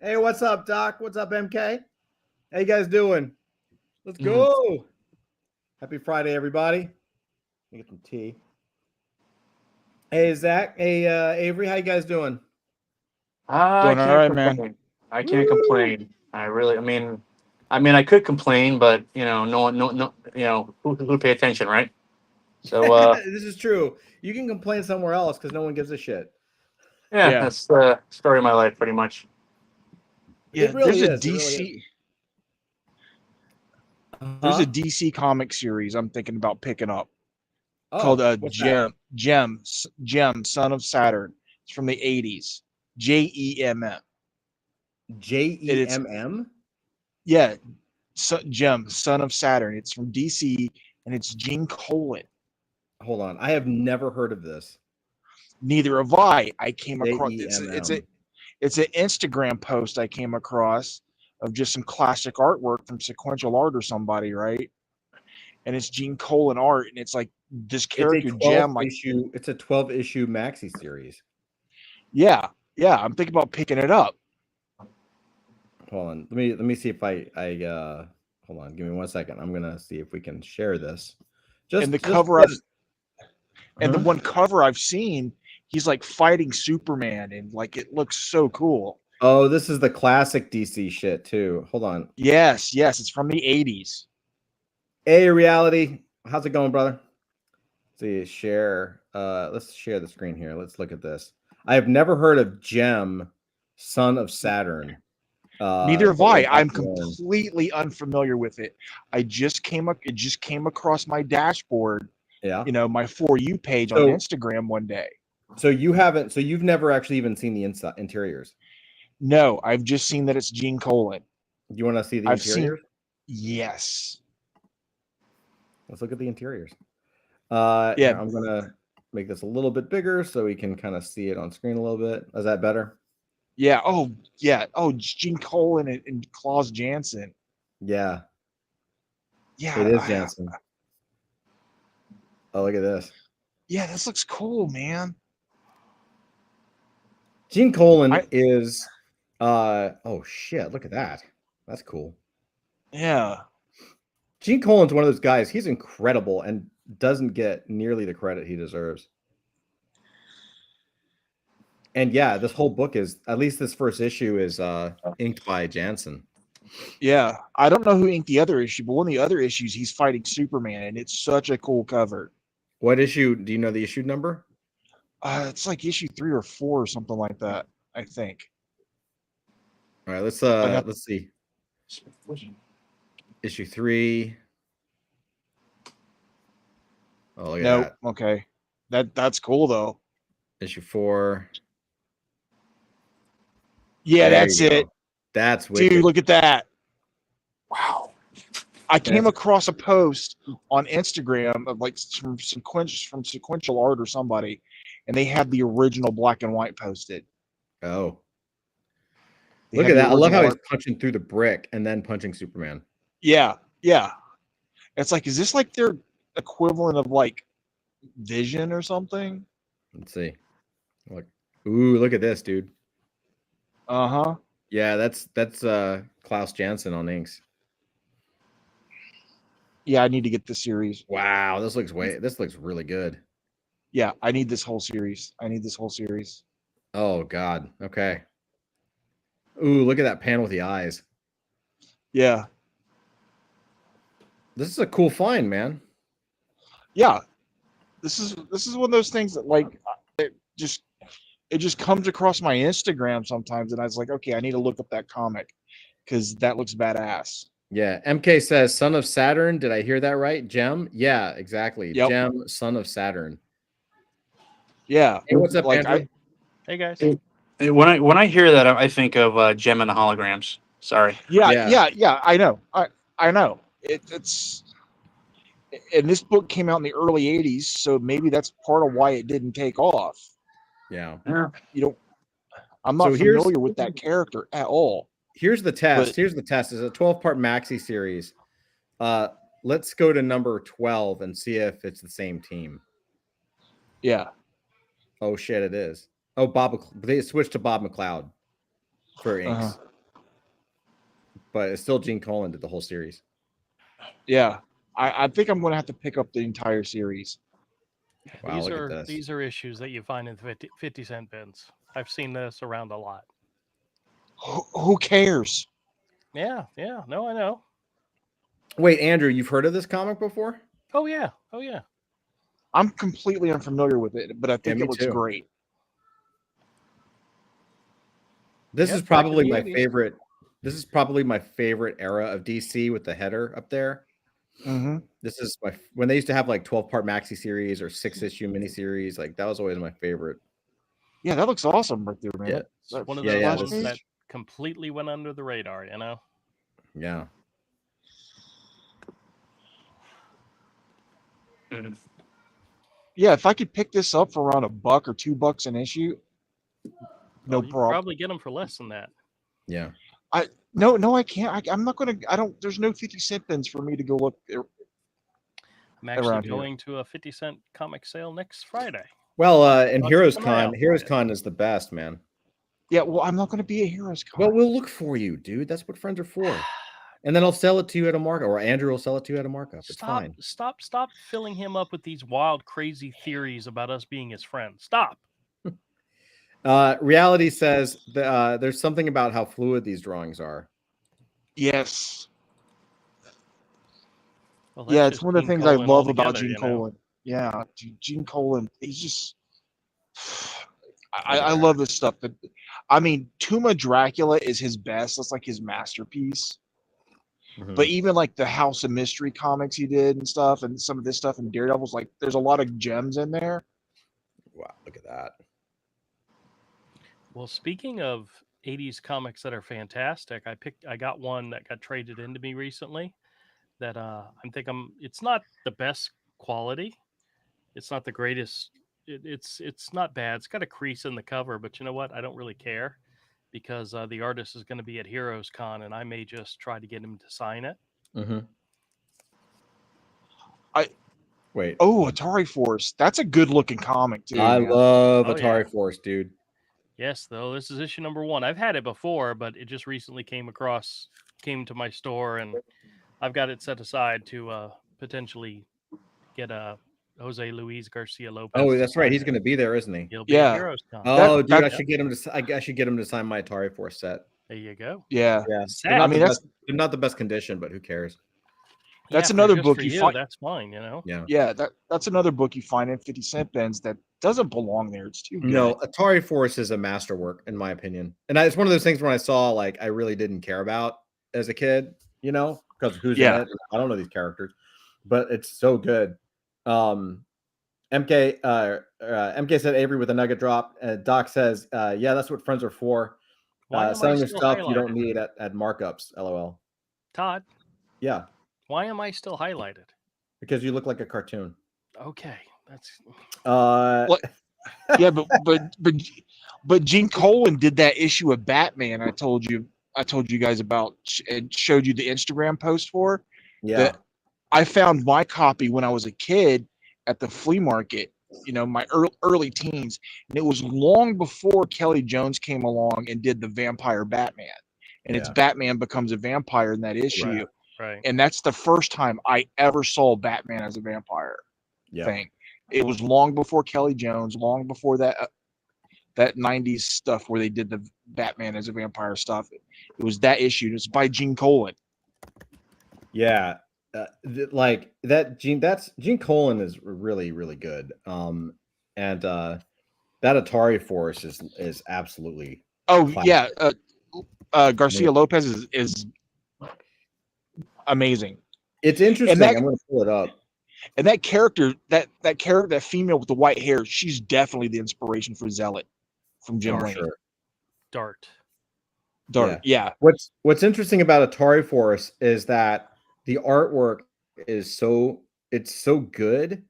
Hey, what's up, Doc? What's up, MK? How you guys doing? Let's Mhm. go. Happy Friday, everybody. Let me get some tea. Hey, Zach. Hey, Avery. How you guys doing? I Doing all can't right, man. complain. I can't Woo! complain. I could complain, but no one, no, who pay attention, right? So, This is true. You can complain somewhere else because no one gives a shit. yeah, Yeah, that's the story of my life, pretty much. It yeah. really is. It really is. There's a Huh? DC comic series I'm thinking about picking up called Oh, what's that? Gem, Son of Saturn. It's from the '80s. Jemm. J And E it's M M. yeah, Gem, Son of Saturn. It's from DC, and it's Gene Colan. Hold on. I have never heard of this. Neither have I. I came J across E M M. it's an Instagram post I came across of just some classic artwork from Sequential Art or somebody, right? And it's Gene Colan art, and it's like this It's a character 12 Gem, like issue. It's a 12 issue maxi series. yeah, yeah. I'm thinking about picking it up. Hold on. Let me see if I hold on. Give me 1 second. I'm gonna see if we can share this. And the Just cover I've and the huh? one cover I've seen, he's like fighting Superman, and like it looks so cool. Oh, this is the classic DC shit too. Hold on. Yes, yes, it's from the '80s. Hey, reality. How's it going, brother? See, share. Let's share the screen here. Let's look at this. I have never heard of Gem, Son of Saturn. Neither have But we're I. about I'm to learn. completely unfamiliar with it. It just came across my dashboard, Yeah. my For You page on So Instagram one day. you've never actually even seen the inside interiors. No, I've just seen that it's Gene Colan. Do you want to see the I've seen interiors? yes. Let's look at the interiors. Yeah, Here, I'm gonna make this a little bit bigger so we can kind of see it on screen a little bit. Is that better? yeah. Oh, yeah. Oh, it's Gene Colan and Klaus Janson. Yeah, it Yeah, is Jansen. Oh, look at this. yeah, this looks cool, man. Gene Colan I is oh shit, look at that. That's cool. yeah. Gene Colan's one of those guys. He's incredible and doesn't get nearly the credit he deserves. And yeah, this whole book is at least this first issue is inked by Jansen. Yeah, I don't know who inked the other issue, but one of the other issues he's fighting Superman, and it's such a cool cover. What issue? Do you know the issue number? It's like issue 3 or 4 or something like that. I think. All right, I have let's see. Issue 3. Oh, look at no. that. Okay, that's cool though. Issue 4. Yeah, There that's you it, go. That's dude. wicked. Look at that. Wow. I came That's across a post on Instagram of like from sequential art or somebody, and they had the original black and white posted. oh. They Look had at the that. I love original how he's art. punching through the brick and then punching Superman. Yeah, yeah. It's like, is this like their equivalent of like Vision or something? Let's see. Look. Ooh, look at this, dude. Uh huh. Yeah, that's Klaus Janson on inks. Yeah, I need to get this series. Wow, this looks really good. Yeah, I need this whole series. I need this whole series. Oh god. Okay. Ooh, look at that panel with the eyes. Yeah, This is a cool find, man. yeah. This is one of those things that like just it just comes across my Instagram sometimes, and I was like, okay, I need to look up that comic because that looks badass. Yeah, MK says Son of Saturn. Did I hear that right? Gem? Yeah, exactly. Yep. Gem, Son of Saturn. Yeah. Hey, what's up, Like Andrew? Hey guys. When I hear that, I think of Gem and the Holograms. Sorry. yeah, Yeah, yeah, yeah. I know. It's and this book came out in the early '80s, so maybe that's part of why it didn't take off. yeah. Yeah. You don't. I'm So not familiar with that character at all. here's the test. But Here's the test. It's a 12-part maxi series. Uh let's go to number 12 and see if it's the same team. yeah, Oh shit, it is. Oh, they switched to Bob McLeod for uh-huh. inks. but it's still Gene Colan did the whole series. Yeah, I think I'm going to have to pick up the entire series. Wow, look at this. These are issues that you find in 50-cent bins. I've seen this around a lot. Who cares? Yeah, no, I know. Wait, Andrew, you've heard of this comic before? Oh yeah. I'm completely unfamiliar with it, but I think me it looks too. great. This Yep, is back in probably the my 80s. favorite. This is probably my favorite era of DC with the header up there. Mm-hmm. This is when they used to have like 12-part maxi series or 6-issue miniseries. Like that was always my favorite. Yeah, that looks awesome right there, man. Yeah. That One of Yeah, those yeah, ones this is- that completely went under the radar, you know? Yeah. Mhm. Yeah, if I could pick this up for around $1 or $2 an issue, no You could problem. probably get them for less than that. Yeah. No, I can't. I'm not gonna. I don't. There's no 50-cent bins for me to go look. I'm actually Around here. going to a 50-cent comic sale next Friday. Well, and I'll Heroes keep an eye Con, out Heroes for it. Con is the best, man. Yeah, well, I'm not gonna be a Heroes Con. Well, we'll look for you, dude. That's what friends are for. And then I'll sell it to you at a markup, or Andrew will sell it to you at a markup. It's fine. Stop filling him up with these wild, crazy theories about us being his friends. Stop. Reality says there's something about how fluid these drawings are. Yes. Well, Yeah, that's it's just one of the Gene things I Colan love about altogether, Gene you know? Colan. Yeah, dude, Gene Colan. He's just. at I there. love this stuff. I mean, Tomb of Dracula is his best. That's like his masterpiece. Mhm. But even like the House of Mystery comics he did and stuff, and some of this stuff in Daredevil's, like there's a lot of gems in there. Wow, look at that. Well, speaking of 80s comics that are fantastic, I got one that got traded into me recently that it's not the best quality. It's not the greatest. It's not bad. It's got a crease in the cover, but you know what? I don't really care because the artist is going to be at Heroes Con, and I may just try to get him to sign it. Mm-hmm. I- Wait. Oh, Atari Force. That's a good looking comic too. I man. love Oh, Atari yeah. Force, dude. Yes, though this is issue number 1. I've had it before, but it just recently came to my store, and I've got it set aside to potentially get a Jose Luis Garcia Lopez. Oh, to that's right. sign He's it. going to be there, isn't he? He'll be Yeah. at Heroes Con. Oh, dude, I that- should get him to. I should get him to sign my Atari Force set. There you go. Yeah, Yeah, Sad. they're not, I mean, the that's- best, they're not the best condition, but who cares? That's for another just book for you you. find- That's fine, you know. Yeah. that's another book you find in 50-cent bins that doesn't belong there. It's too good. No, Atari Force is a masterwork in my opinion, and it's one of those things when I saw like I really didn't care about as a kid, you know, because who's Yeah. in it? I don't know these characters, but it's so good. MK MK said Avery with a nugget drop. Doc says, yeah, that's what friends are for. Why am I Selling your still stuff you don't highlighted? need at markups. LOL. Todd, Yeah, why am I still highlighted? because you look like a cartoon. Okay, that's What? Yeah, but Gene Colan did that issue of Batman. I told you guys about and showed you the Instagram post for. Yeah. That I found my copy when I was a kid at the flea market. You know, my early teens, and it was long before Kelly Jones came along and did the Vampire Batman, and it's Yeah. Batman becomes a vampire in that issue, right. and that's the first time I ever saw Batman as a vampire Yeah. thing. It was long before Kelly Jones, long before that 90s stuff where they did the Batman as a vampire stuff. It was that issue. It's by Gene Colan. Yeah. Like that Gene Colan is really, really good. And that Atari Force is absolutely Oh classic. yeah, Garcia Lopez is amazing. It's interesting. that- I'm gonna pull it up. And that character, that character, that female with the white hair, she's definitely the inspiration for Zealot from Jim For Laney. sure. Dart. Dark. Yeah. What's interesting about Atari Force is that the artwork is so good.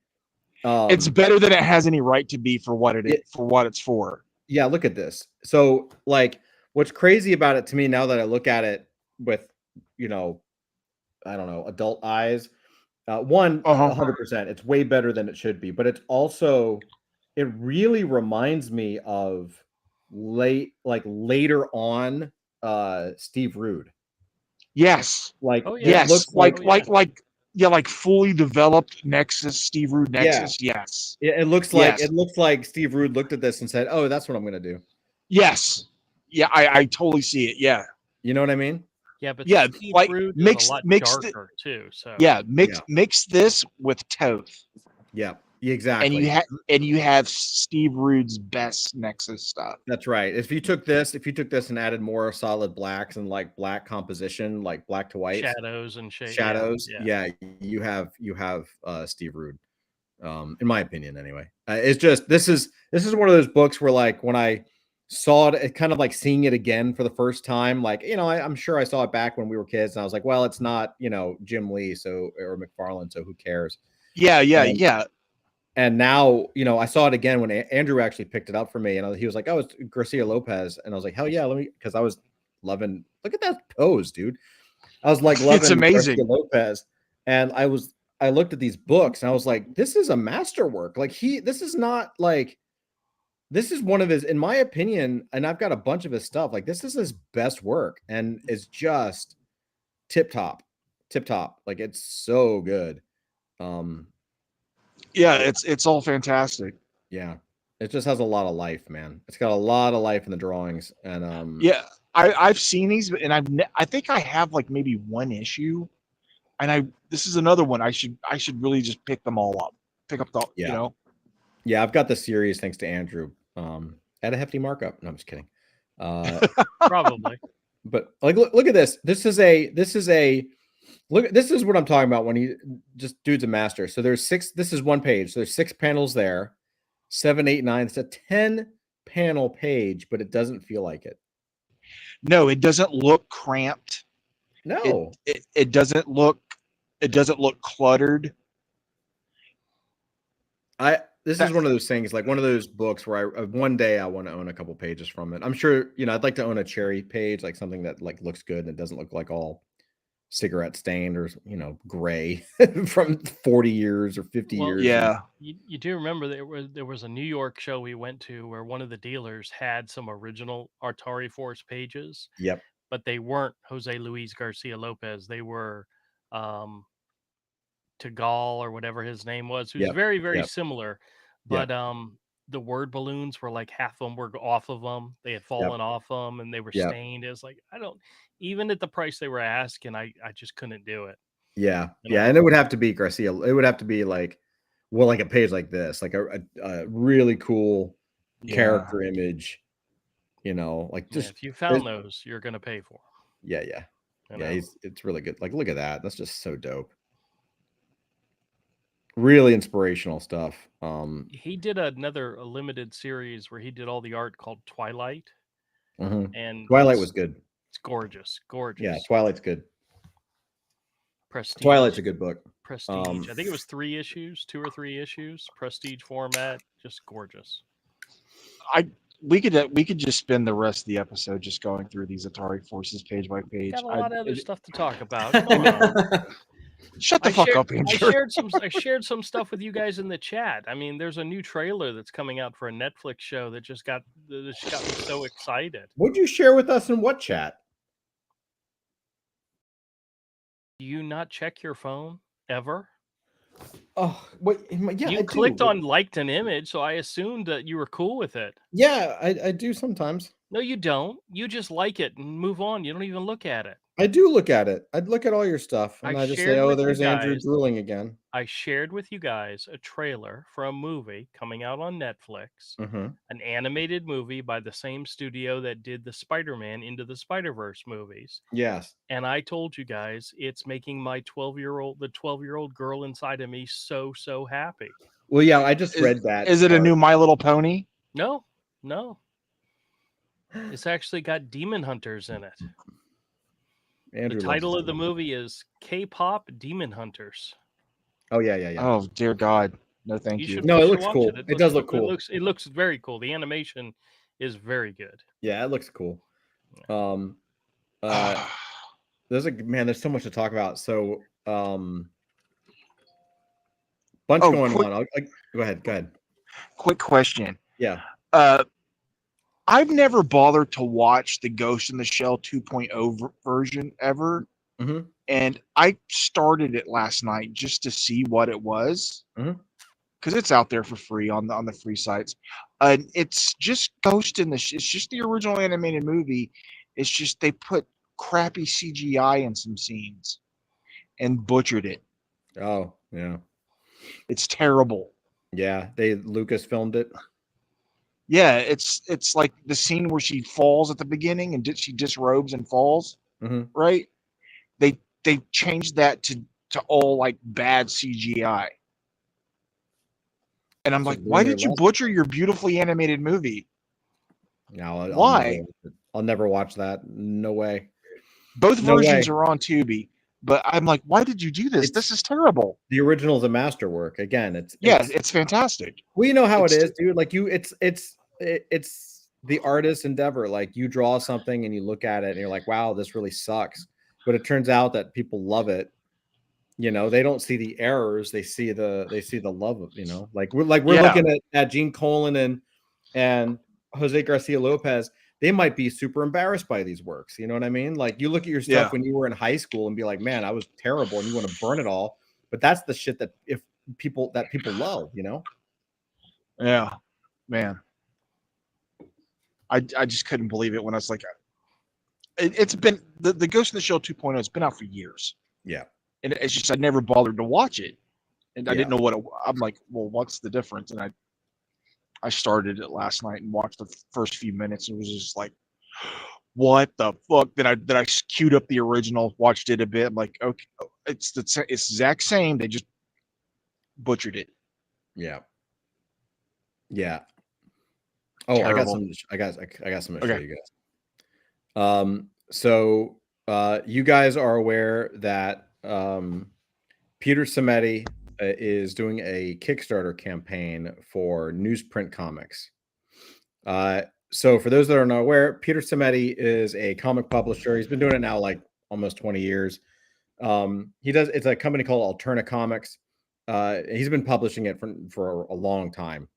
It's better than it has any right to be for what it is, It- for what it's for. Yeah, look at this. So like what's crazy about it to me now that I look at it with, you know, I don't know, adult eyes. 100%, it's way better than it should be, but it's also it really reminds me of later on Steve Rude. Yes. Like Oh, yeah. it Yes. looks like Like fully developed Nexus, Steve Rude Yeah. Nexus. Yes. it looks Yes. like Steve Rude looked at this and said, "Oh, that's what I'm gonna do." Yes. Yeah, I totally see it. Yeah. You know what I mean? Yeah, but Yeah, Steve like, Rude is mixed- a lot mixed- darker too. So Yeah. Yeah. Mix this with Toth. Yeah, exactly. And you have Steve Rude's best Nexus stuff. That's right. If you took this and added more solid blacks and like black composition, like black to white shadows and shade. shadows, Yeah. you have Steve Rude. In my opinion, anyway. It's just this is one of those books where like when I saw it kind of like seeing it again for the first time, like I'm sure I saw it back when we were kids, and I was like, well, it's not Jim Lee or McFarlane, so who cares? Yeah. And now, I saw it again when Andrew actually picked it up for me, and he was like, "Oh, it's Garcia Lopez," and I was like, "Hell yeah, because I was loving. Look at that pose, dude. I was like loving It's amazing. Garcia Lopez, and I looked at these books, and I was like, this is a masterwork. Like this is not like this is one of his, in my opinion, and I've got a bunch of his stuff. Like this is his best work, and it's just tip top. Like it's so good. Yeah, it's all fantastic. Yeah, it just has a lot of life, man. It's got a lot of life in the drawings, and Yeah, I've seen these, and I think I have like maybe one issue, and this is another one. I should really just pick them all up, pick up the Yeah. Yeah, I've got the series thanks to Andrew at a hefty markup. No, I'm just kidding. Probably. But like, look at this. This is what I'm talking about when dude's a master. So there's 6. This is one page. So there's 6 panels there. 7, 8, 9. It's a 10 panel page, but it doesn't feel like it. No, it doesn't look cramped. No, It doesn't look cluttered. This is one of those things, like one of those books where one day I want to own a couple pages from it. I'm sure, I'd like to own a cherry page, like something that like looks good and it doesn't look like all cigarette stained or gray from 40 years or 50 years. Yeah. You do remember there was a New York show we went to where one of the dealers had some original Atari Force pages. Yep. But they weren't Jose Luis Garcia Lopez. They were Tagal or whatever his name was, who's very, very similar. But the word balloons were like half of them were off of them. They had fallen off them and they were stained. It was like, even at the price they were asking, I just couldn't do it. Yeah. Yeah. And it would have to be Garcia. It would have to be like a page like this, like a really cool character image, like just if you found those, you're going to pay for them. Yeah. It's really good. Like, look at that. That's just so dope. Really inspirational stuff. He did a limited series where he did all the art called Twilight. And Twilight was good. It's gorgeous. Yeah, Twilight's good. Prestige. Twilight's a good book. Prestige. I think it was 2 or 3 issues. Prestige format, just gorgeous. We could just spend the rest of the episode just going through these Atari Forces page by page. Got a lot of other stuff to talk about. Come on. Shut the fuck up, Andrew. I shared some stuff with you guys in the chat. I mean, there's a new trailer that's coming out for a Netflix show that just got me so excited. What'd you share with us in what chat? Do you not check your phone ever? Oh, wait, yeah. You clicked on liked an image, so I assumed that you were cool with it. Yeah, I do sometimes. No, you don't. You just like it and move on. You don't even look at it. I do look at it. I'd look at all your stuff, and I just say, "Oh, there's Andrew drooling again." I shared with you guys a trailer for a movie coming out on Netflix, an animated movie by the same studio that did the Spider-Man Into the Spider-Verse movies. Yes. And I told you guys it's making the 12-year-old girl inside of me so happy. Well, yeah, I just read that. Is it a new My Little Pony? No. It's actually got demon hunters in it. Andrew, the title of the movie is K-pop Demon Hunters. Oh yeah. Oh dear God, no, thank you. No, it looks cool. It does look cool. It looks very cool. The animation is very good. Yeah, it looks cool. There's so much to talk about. So, bunch going on. Go ahead. Quick question. Yeah. I've never bothered to watch the Ghost in the Shell 2.0 version ever. Mhm. and I started it last night just to see what it was, Mhm. because it's out there for free on the free sites. And it's just Ghost in the it's just the original animated movie. It's just they put crappy CGI in some scenes and butchered it. Oh, yeah. It's terrible. Yeah, Lucas filmed it. Yeah, it's like the scene where she falls at the beginning and she disrobes and falls, Mhm. right? They changed that to all like bad CGI. And I'm So like, learn why their did you lesson. butcher your beautifully animated movie? No, Why? I'll never watch that. No way. Both No versions way. are on Tubi, but I'm like, why did you do this? It's This is terrible. the original's a masterwork. Again, Yeah, it's fantastic. we know how it It's is, dude. Like it's the artist's endeavor. Like you draw something and you look at it and you're like, wow, this really sucks. But it turns out that people love it. You know, they don't see the errors, they see the love of, like we're yeah, looking at Gene Colan and Jose Garcia Lopez. They might be super embarrassed by these works. You know what I mean? Like you look at your stuff yeah, when you were in high school and be like, man, I was terrible, and you want to burn it all. But that's the shit that people love, yeah, man. I just couldn't believe it when I was like, it's been the Ghost in the Shell 2.0. It's been out for years, Yeah. and it's just I never bothered to watch it, and I Yeah. didn't know what I'm like. Well, what's the difference? And I started it last night and watched the first few minutes. And it was just like, what the fuck? Then I queued up the original, watched it a bit. I'm like, okay, it's exact same. They just butchered it. Yeah. Yeah. Oh, Terrible. I got something to show Okay. you guys. So you guys are aware that Peter Simeti is doing a Kickstarter campaign for newsprint comics. So for those that are not aware, Peter Simeti is a comic publisher. He's been doing it now like almost 20 years. It's a company called Alterna Comics. He's been publishing it for a long time.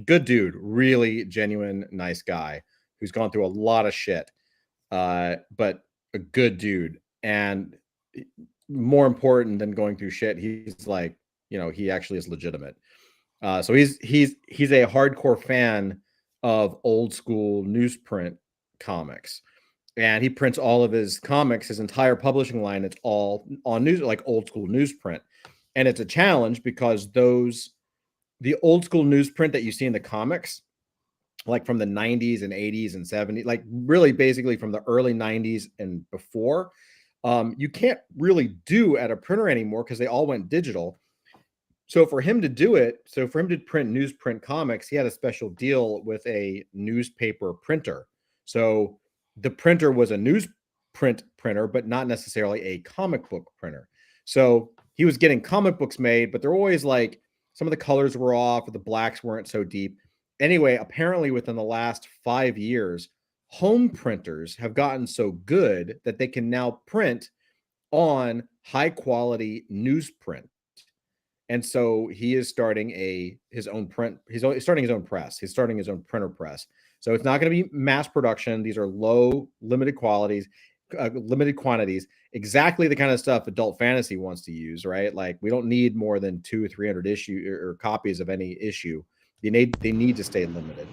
Good dude, really genuine, nice guy who's gone through a lot of shit. But a good dude. And more important than going through shit, he's like, he actually is legitimate. So he's a hardcore fan of old school newsprint comics, and he prints all of his comics, his entire publishing line. It's all on like old school newsprint, and it's a challenge because the old school newsprint that you see in the comics, like from the 90s and 80s and 70s, like really basically from the early 90s and before, you can't really do at a printer anymore because they all went digital. So for him to print newsprint comics, he had a special deal with a newspaper printer. So the printer was a newsprint printer, but not necessarily a comic book printer. So he was getting comic books made, but they're always like some of the colors were off or the blacks weren't so deep. Anyway, apparently within the last 5 years, home printers have gotten so good that they can now print on high quality newsprint. And so he is starting his own print. He's starting his own press. He's starting his own printer press. So it's not going to be mass production. These are low, limited quantities, exactly the kind of stuff adult fantasy wants to use, right? Like we don't need more than 200-300 issue or copies of any issue. They need to stay limited.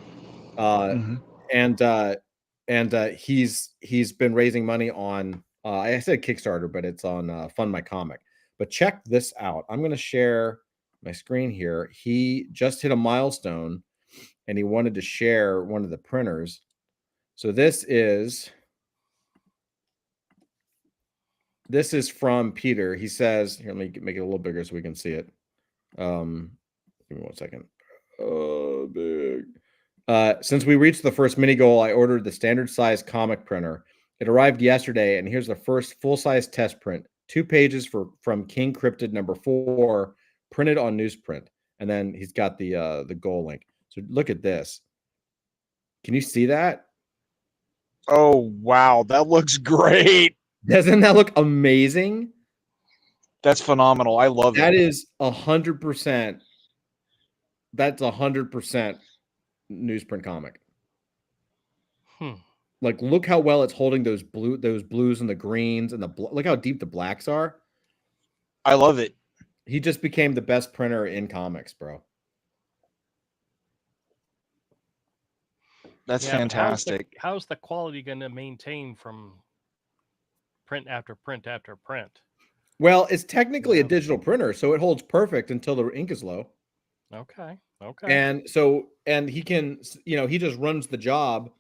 He's been raising money on, I said Kickstarter, but it's on Fund My Comic. But check this out. I'm going to share my screen here. He just hit a milestone and he wanted to share one of the printers. So this is from Peter. He says, here, let me make it a little bigger so we can see it. Give me 1 second. Oh, big. Since we reached the first mini goal, I ordered the standard size comic printer. It arrived yesterday, and here's the first full-size test print. 2 pages from King Cryptid #4, printed on newsprint. And then he's got the goal link. So look at this. Can you see that? Oh wow, that looks great. Doesn't that look amazing? That's phenomenal. I love That it. is 100%. That's 100% newsprint comic. Like, look how well it's holding those blues and the greens and look how deep the blacks are. I love it. He just became the best printer in comics, bro. That's Yeah, but fantastic. how's the quality going to maintain from print after print after print? Well, it's technically a Yeah. digital printer, so it holds perfect until the ink is low. Okay. And he can, he just runs the job.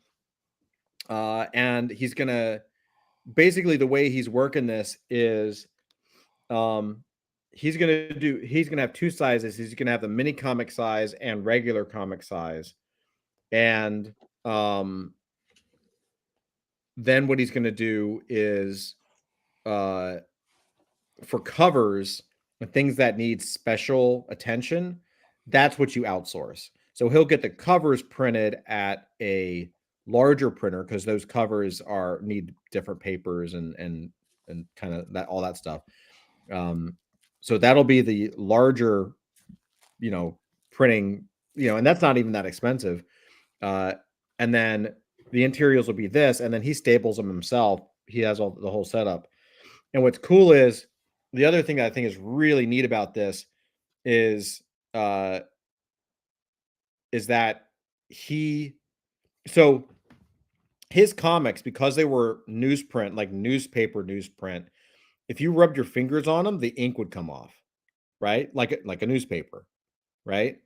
And he's gonna basically, the way he's working this is, he's gonna have two sizes. He's gonna have the mini comic size and regular comic size, and then what he's gonna do is, for covers and things that need special attention, that's what you outsource. So he'll get the covers printed at a larger printer because those covers need different papers and kind of that, all that stuff. So that'll be the larger, printing, and that's not even that expensive. And then the interiors will be this, and then he staples them himself. He has the whole setup. And what's cool is, the other thing that I think is really neat about this is that his comics, because they were newsprint, like newspaper newsprint, if you rubbed your fingers on them, the ink would come off, right? Like a newspaper, right?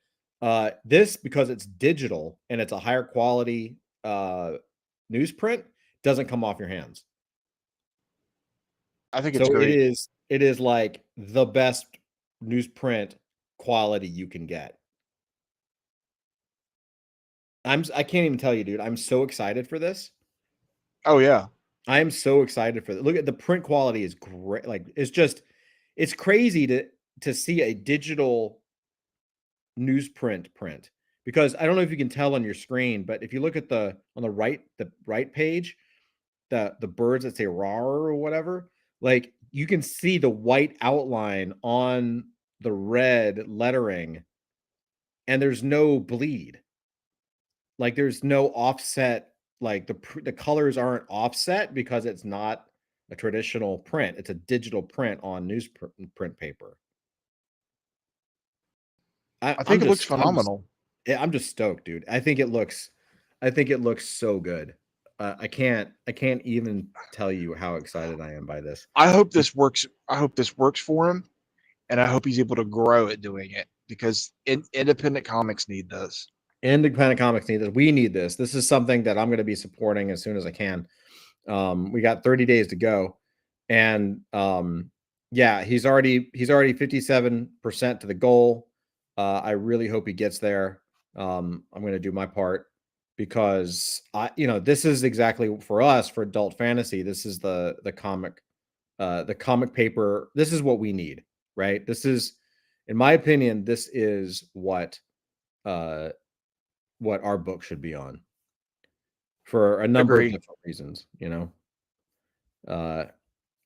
This, because it's digital and it's a higher quality newsprint, doesn't come off your hands. I think it's So great. it is like the best newsprint quality you can get. I can't even tell you, dude. I'm so excited for this. Oh yeah. I am so excited for that. Look at the print quality is great. Like, it's crazy to see a digital newsprint print, because I don't know if you can tell on your screen, but if you look at the right page, the birds that say "rar" or whatever, like, you can see the white outline on the red lettering, and there's no bleed. Like, there's no offset. Like, the colors aren't offset because it's not a traditional print. It's a digital print on newsprint paper. I think it looks phenomenal. I'm just stoked, dude. I think it looks so good. I can't even tell you how excited I am by this. I hope this works. I hope this works for him, and I hope he's able to grow at doing it, because independent comics need this. Independent comics need this. We need this. This is something that I'm going to be supporting as soon as I can. We got 30 days to go, and yeah, he's already 57% to the goal. I really hope he gets there. I'm going to do my part, because this is exactly for us, for adult fantasy. This is the comic paper. This is what we need, right? This is, in my opinion, this is what our book should be on, for a number of different reasons,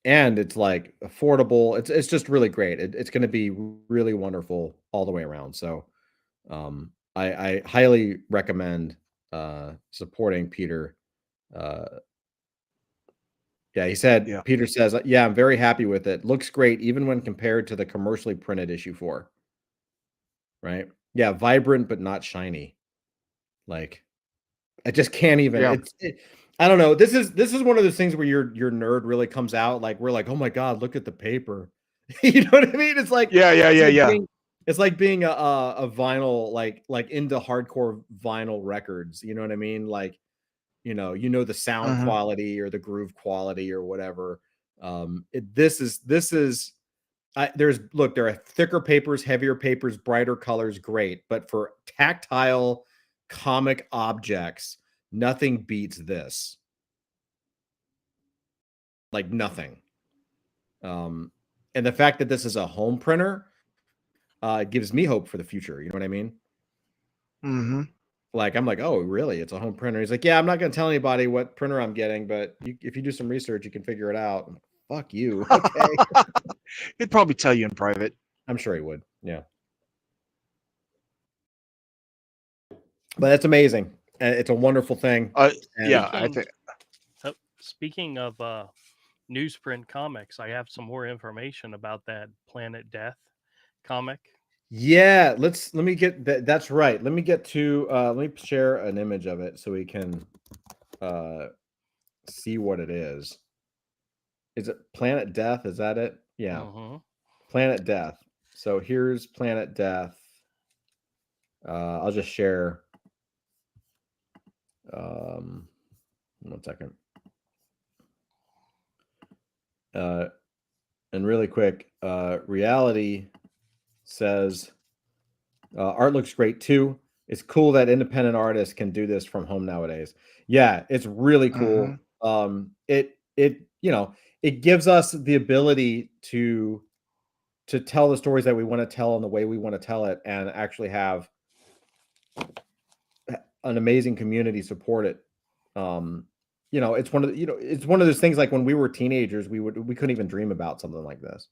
and it's like affordable. It's just really great. It's going to be really wonderful all the way around. So I highly recommend supporting Peter. Yeah, he said, Yeah. Peter says, yeah, I'm very happy with it. Looks great, even when compared to the commercially printed issue 4. Right? Yeah, vibrant but not shiny. Like, I just can't even. Yeah. I don't know. This is one of those things where your nerd really comes out. Like, we're like, oh my god, look at the paper. You know what I mean? It's like, Yeah. It's like being a vinyl, like into hardcore vinyl records. You know what I mean? Like, the sound quality or the groove quality or whatever. There are thicker papers, heavier papers, brighter colors, great. But for tactile comic objects, nothing beats this. Like, nothing. And the fact that this is a home printer gives me hope for the future. You know what I mean? Mm-hmm. Like, I'm like, oh, really? It's a home printer? He's like, yeah, I'm not going to tell anybody what printer I'm getting, but if you do some research, you can figure it out. I'm like, fuck you. Okay. He'd probably tell you in private. I'm sure he would. Yeah. But it's amazing. It's a wonderful thing. Yeah, I think speaking of newsprint comics, I have some more information about that Planet Death comic. Yeah, let me get that. That's right. Let me get to let me share an image of it so we can see what it is. Is it Planet Death? Is that it? Yeah. Mhm. Planet Death. So here's Planet Death. I'll just share 1 second. And really quick, Reality says art looks great too. It's cool that independent artists can do this from home nowadays. Yeah, it's really cool. It it gives us the ability to tell the stories that we want to tell in the way we want to tell it, and actually have an amazing community support it. It's one of it's one of those things, like when we were teenagers, we couldn't even dream about something like this.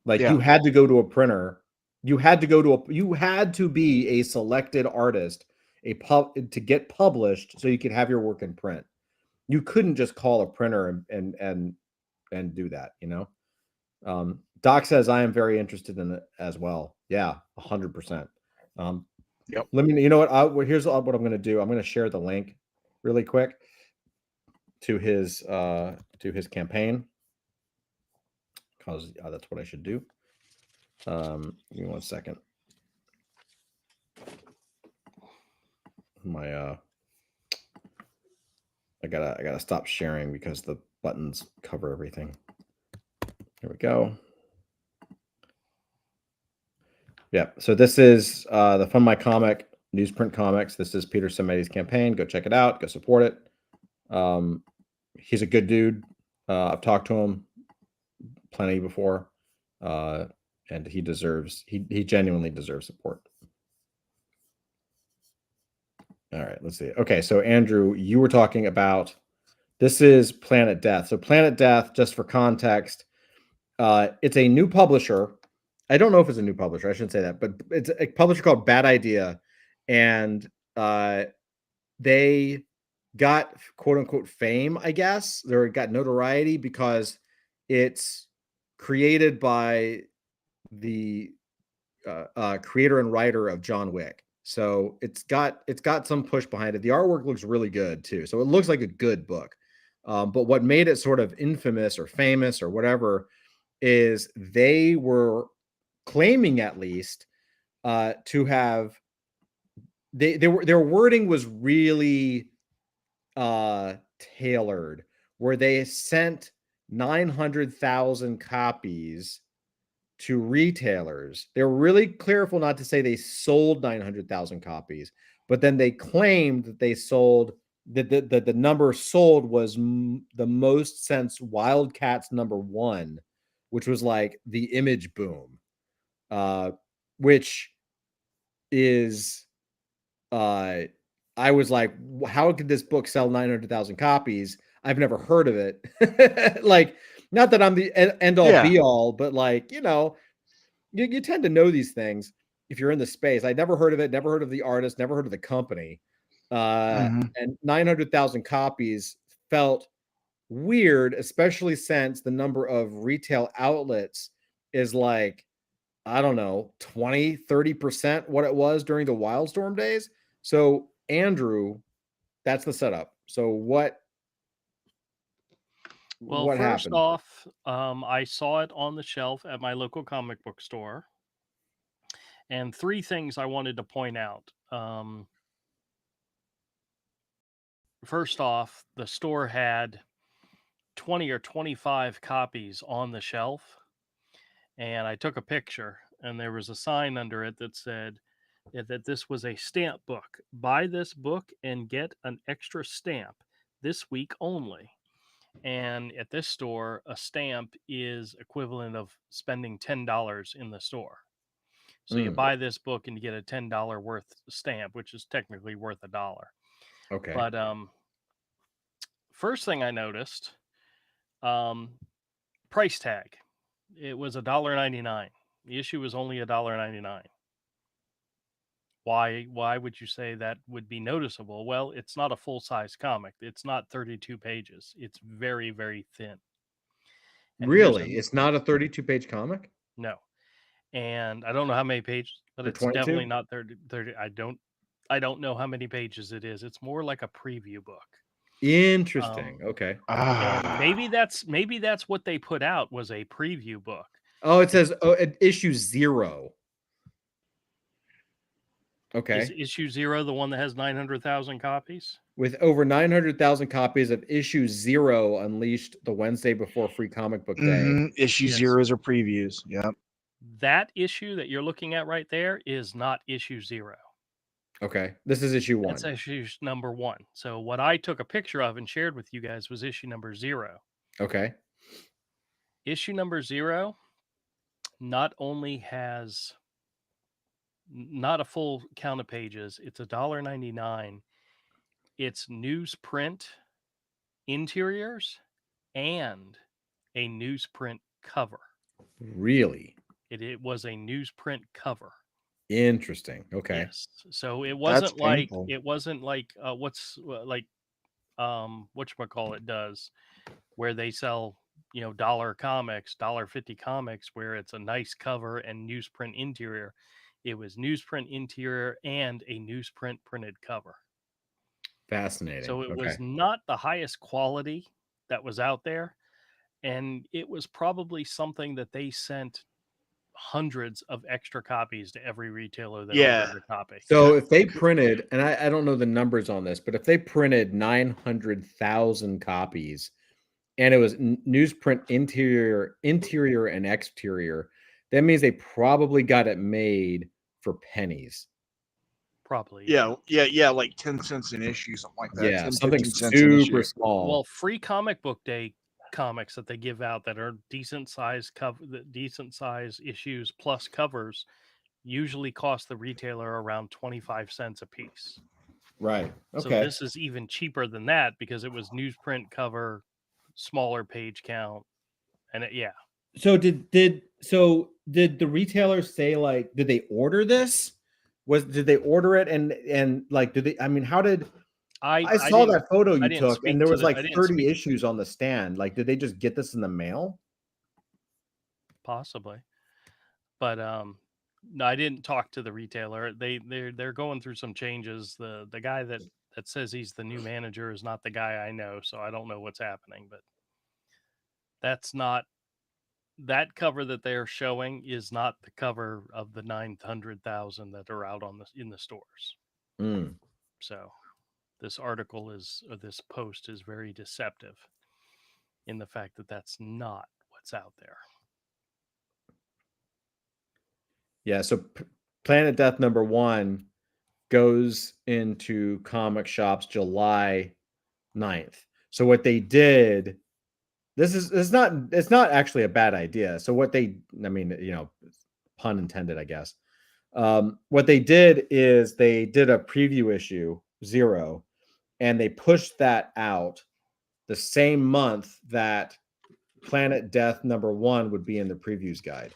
Like Yeah. you had to go to a printer, you had to be a selected artist, to get published so you could have your work in print. You couldn't just call a printer and do that. Doc says I am very interested in it as well. Yeah, 100%. Yep. Let me, you know what? Here's what I'm going to do. I'm going to share the link really quick to his campaign, because that's what I should do. Give me 1 second. I gotta stop sharing because the buttons cover everything. Here we go. Yeah, so this is the Fund My Comic newsprint comics. This is Peter Simeti's campaign. Go check it out. Go support it. He's a good dude. I've talked to him plenty before, and he genuinely deserves support. All right, let's see. Okay, so Andrew, you were talking about, this is Planet Death. So Planet Death, just for context, it's a new publisher. I don't know if it's a new publisher. I shouldn't say that, but it's a publisher called Bad Idea, and they got quote unquote fame, I guess. They got notoriety because it's created by the creator and writer of John Wick. So it's got some push behind it. The artwork looks really good too. So it looks like a good book. But what made it sort of infamous or famous or whatever is they were claiming, at least, to have their wording was really tailored, where they sent 900,000 copies to retailers. They were really careful not to say they sold 900,000 copies, but then they claimed that they sold, that the number sold was the most since Wildcats #1, which was like the Image boom, which is I was like, how could this book sell 900,000 copies? I've never heard of it. Like, not that I'm the end all be all, but like, you tend to know these things if you're in the space. I never heard of it, never heard of the artist, never heard of the company. And 900,000 copies felt weird, especially since the number of retail outlets is like, I don't know, 20, 30% what it was during the Wildstorm days. So, Andrew, that's the setup. So what Well, first happened? off, I saw it on the shelf at my local comic book store. And 3 things I wanted to point out. First off, the store had 20 or 25 copies on the shelf. And I took a picture, and there was a sign under it that said that this was a stamp book. Buy this book and get an extra stamp this week only. And at this store, a stamp is equivalent of spending $10 in the store. So you buy this book and you get a $10 worth stamp, which is technically worth $1. Okay. But first thing I noticed, price tag. It was $1.99. The issue was only $1.99. Why would you say that would be noticeable? Well, it's not a full-size comic. It's not 32 pages. It's very, very thin. And here's Really? It's not a 32-page comic no. And I don't know how many pages, but for it's definitely 22? not 30. I don't know how many pages it is. It's more like a preview book. Interesting. Okay. And maybe that's what they put out was a preview book. Oh, it says issue 0. Okay. Is issue 0 the one that has 900,000 copies? With over 900,000 copies of issue 0 unleashed the Wednesday before Free Comic Book Day. Mhm, Issue Yes. zeros are previews. Yep. That issue that you're looking at right there is not issue 0. Okay. This is issue 1. That's issue number 1. So what I took a picture of and shared with you guys was issue number 0. Okay. Issue number 0 not only has not a full count of pages, it's $1.99. It's newsprint interiors and a newsprint cover. Really It was a newsprint cover. interesting. Okay. Yes. So it That's wasn't like painful. whatchamacallit does, where they sell, dollar comics, $1.50 comics, where it's a nice cover and newsprint interior. It was newsprint interior and a newsprint printed cover. Fascinating. So it okay. was not the highest quality that was out there. And it was probably something that they sent hundreds of extra copies to every retailer that Yeah. ordered a copy. So if they printed, and I don't know the numbers on this, but if they printed 900,000 copies and it was newsprint interior and exterior, that means they probably got it made for pennies. Probably. Yeah, like 10 cents an issue, something like that. Yeah, 10, something 15 cents an issue. super small. Well, Free Comic Book Day comics that they give out that are decent size issues plus covers usually cost the retailer around 25 cents a piece. Right. So Okay. this is even cheaper than that because it was newsprint cover, smaller page count, and So did the retailer say, like, did they order this? Did they order it and like did they? I mean, how did I saw didn't- that photo you didn't took, speak and there to was the- I like didn't 30 speak- issues on the stand. Like, did they just get this in the mail? possibly, but no, I didn't talk to the retailer. They're going through some changes. The guy that says he's the new manager is not the guy I know, so I don't know what's happening. But that's not that cover that they're showing is not the cover of the 900,000 that are out in the stores. Mm. So this article this post is very deceptive in the fact that that's not what's out there. Yeah. So Planet Death #1 goes into comic shops July 9th. So what they did, it's not actually a bad idea. So what they, I mean, pun intended, I guess. What they did is they did a preview issue 0, and they pushed that out the same month that Planet Death #1 would be in the previews guide.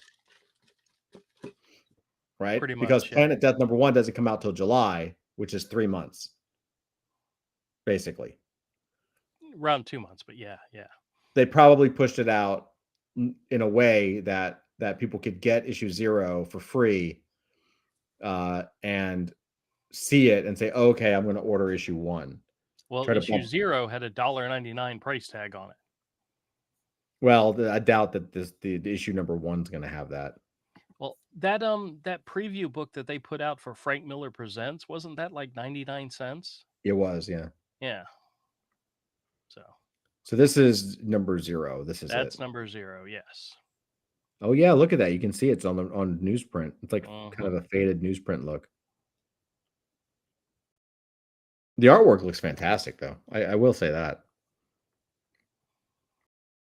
Right? Pretty Because much, yeah. Planet Death #1 doesn't come out till July, which is 3 months. Basically. Around 2 months, but yeah. They probably pushed it out in a way that people could get issue 0 for free and see it and say, oh, okay, I'm going to order issue 1. Well, Try to issue bump- 0 had a $1.99 price tag on it. Well, I doubt that the issue #1 is going to have that. Well, that preview book that they put out for Frank Miller Presents, wasn't that like 99 cents? It was, yeah. Yeah. So this is #0. That's it. number 0, yes. Oh yeah, look at that. You can see it's on newsprint. It's like Mhm. kind of a faded newsprint look. The artwork looks fantastic, though. I will say that.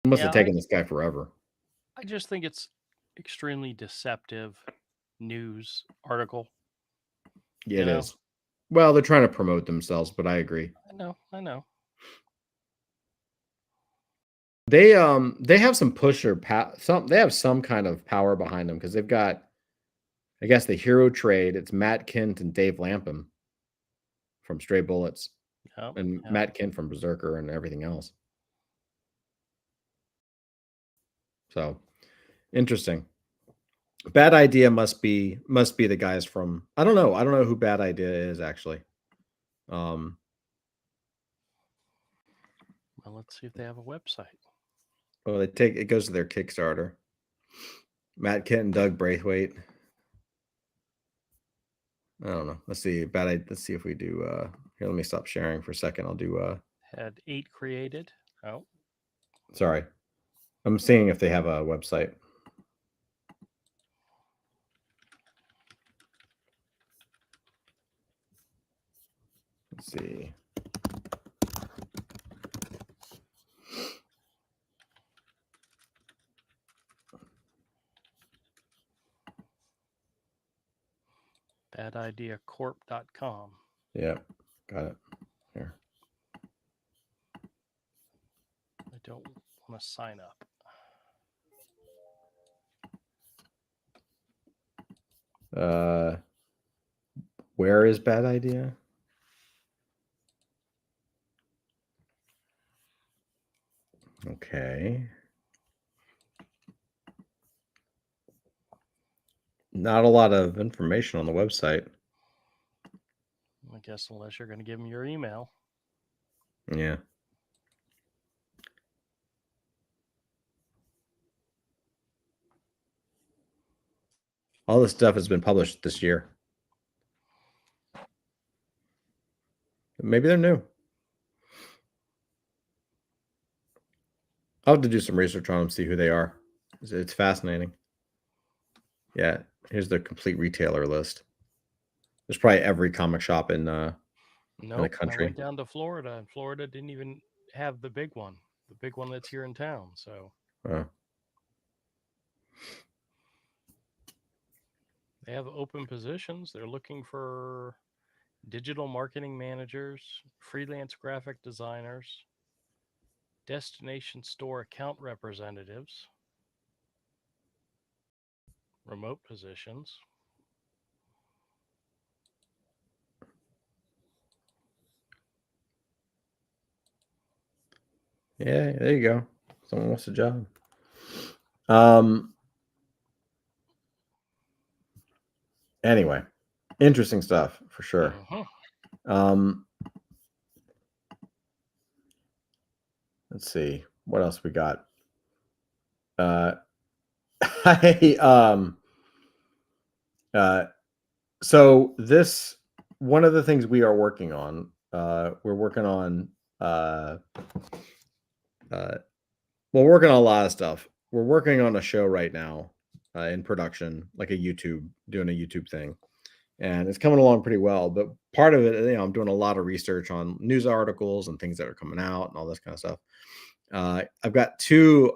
It must have taken this guy forever. I just think it's extremely deceptive news article. Yeah, it is. Well, they're trying to promote themselves, but I agree. I know. They have some pusher they have some kind of power behind them because they've got I guess the hero trade. It's Matt Kint and Dave Lapham from Stray Bullets, Yep, and yep. Matt Kint from Berserker and everything else. So interesting. Bad Idea must be the guys from, I don't know who Bad Idea is actually. Well, let's see if they have a website. Oh, it goes to their Kickstarter. Matt Kent and Doug Braithwaite. I don't know. Let's see. Let's see if we do. Here, let me stop sharing for a second. I'll do. Had 8 created. Oh, Sorry, I'm seeing if they have a website. Let's see. badideacorp.com. Yeah, got it. Here. I don't want to sign up. Where is Bad Idea? Okay. Not a lot of information on the website. I guess unless you're going to give them your email. Yeah. All this stuff has been published this year. Maybe they're new. I'll have to do some research on them, see who they are. It's fascinating. Yeah, here's the complete retailer list. There's probably every comic shop in the country. I went down to Florida, and Florida didn't even have the big one that's here in town. So they have open positions. They're looking for digital marketing managers, freelance graphic designers, destination store account representatives, remote positions. Yeah, there you go. Someone wants a job. Anyway, interesting stuff for sure. Let's see what else we got. So this, one of the things we are working on, we're working on a lot of stuff. We're working on a show right now in production, like doing a YouTube thing, and it's coming along pretty well. But part of it, I'm doing a lot of research on news articles and things that are coming out and all this kind of stuff. I've got two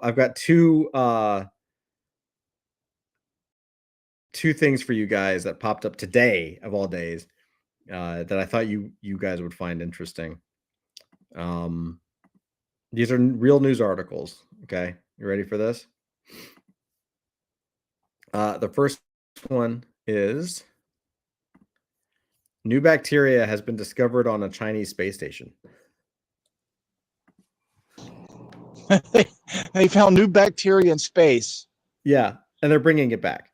things for you guys that popped up today of all days that I thought you guys would find interesting. These are real news articles. Okay, you ready for this? The first one is new bacteria has been discovered on a Chinese space station. They found new bacteria in space. Yeah, and they're bringing it back.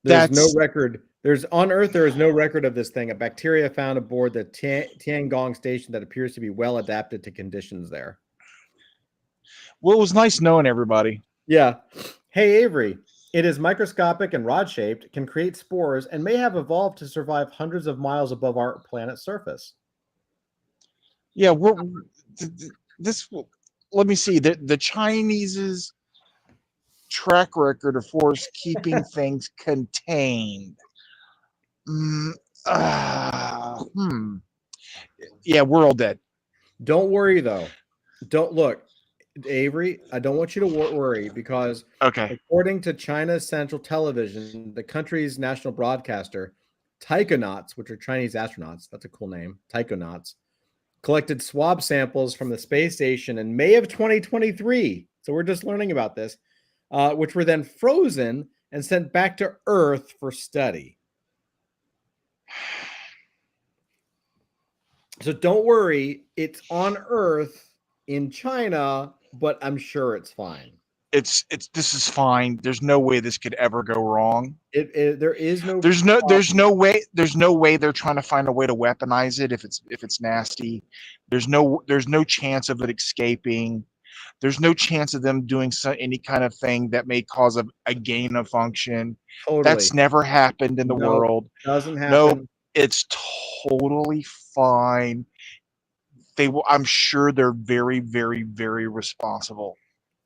There's no record. On Earth, there is no record of this thing. A bacteria found aboard the Tiangong station that appears to be well adapted to conditions there. Well, it was nice knowing everybody. Yeah. Hey, Avery. It is microscopic and rod-shaped, can create spores, and may have evolved to survive hundreds of miles above our planet's surface. Yeah, let me see. The Chinese's track record of force keeping things contained. Yeah, we're all dead. Don't worry, though. Don't look. Avery, I don't want you to worry because according to China's Central Television, the country's national broadcaster, Taikonauts, which are Chinese astronauts, that's a cool name, Taikonauts, collected swab samples from the space station in May of 2023. So we're just learning about this, which were then frozen and sent back to Earth for study. So don't worry, it's on Earth in China, but I'm sure it's fine. This is fine. There's no way this could ever go wrong. There is no There's no way they're trying to find a way to weaponize it if it's nasty. There's no chance of it escaping. There's no chance of them doing any kind of thing that may cause a gain of function. totally. That's never happened in the No, world. Doesn't happen. No, it's totally fine. They will. I'm sure they're very, very, very responsible.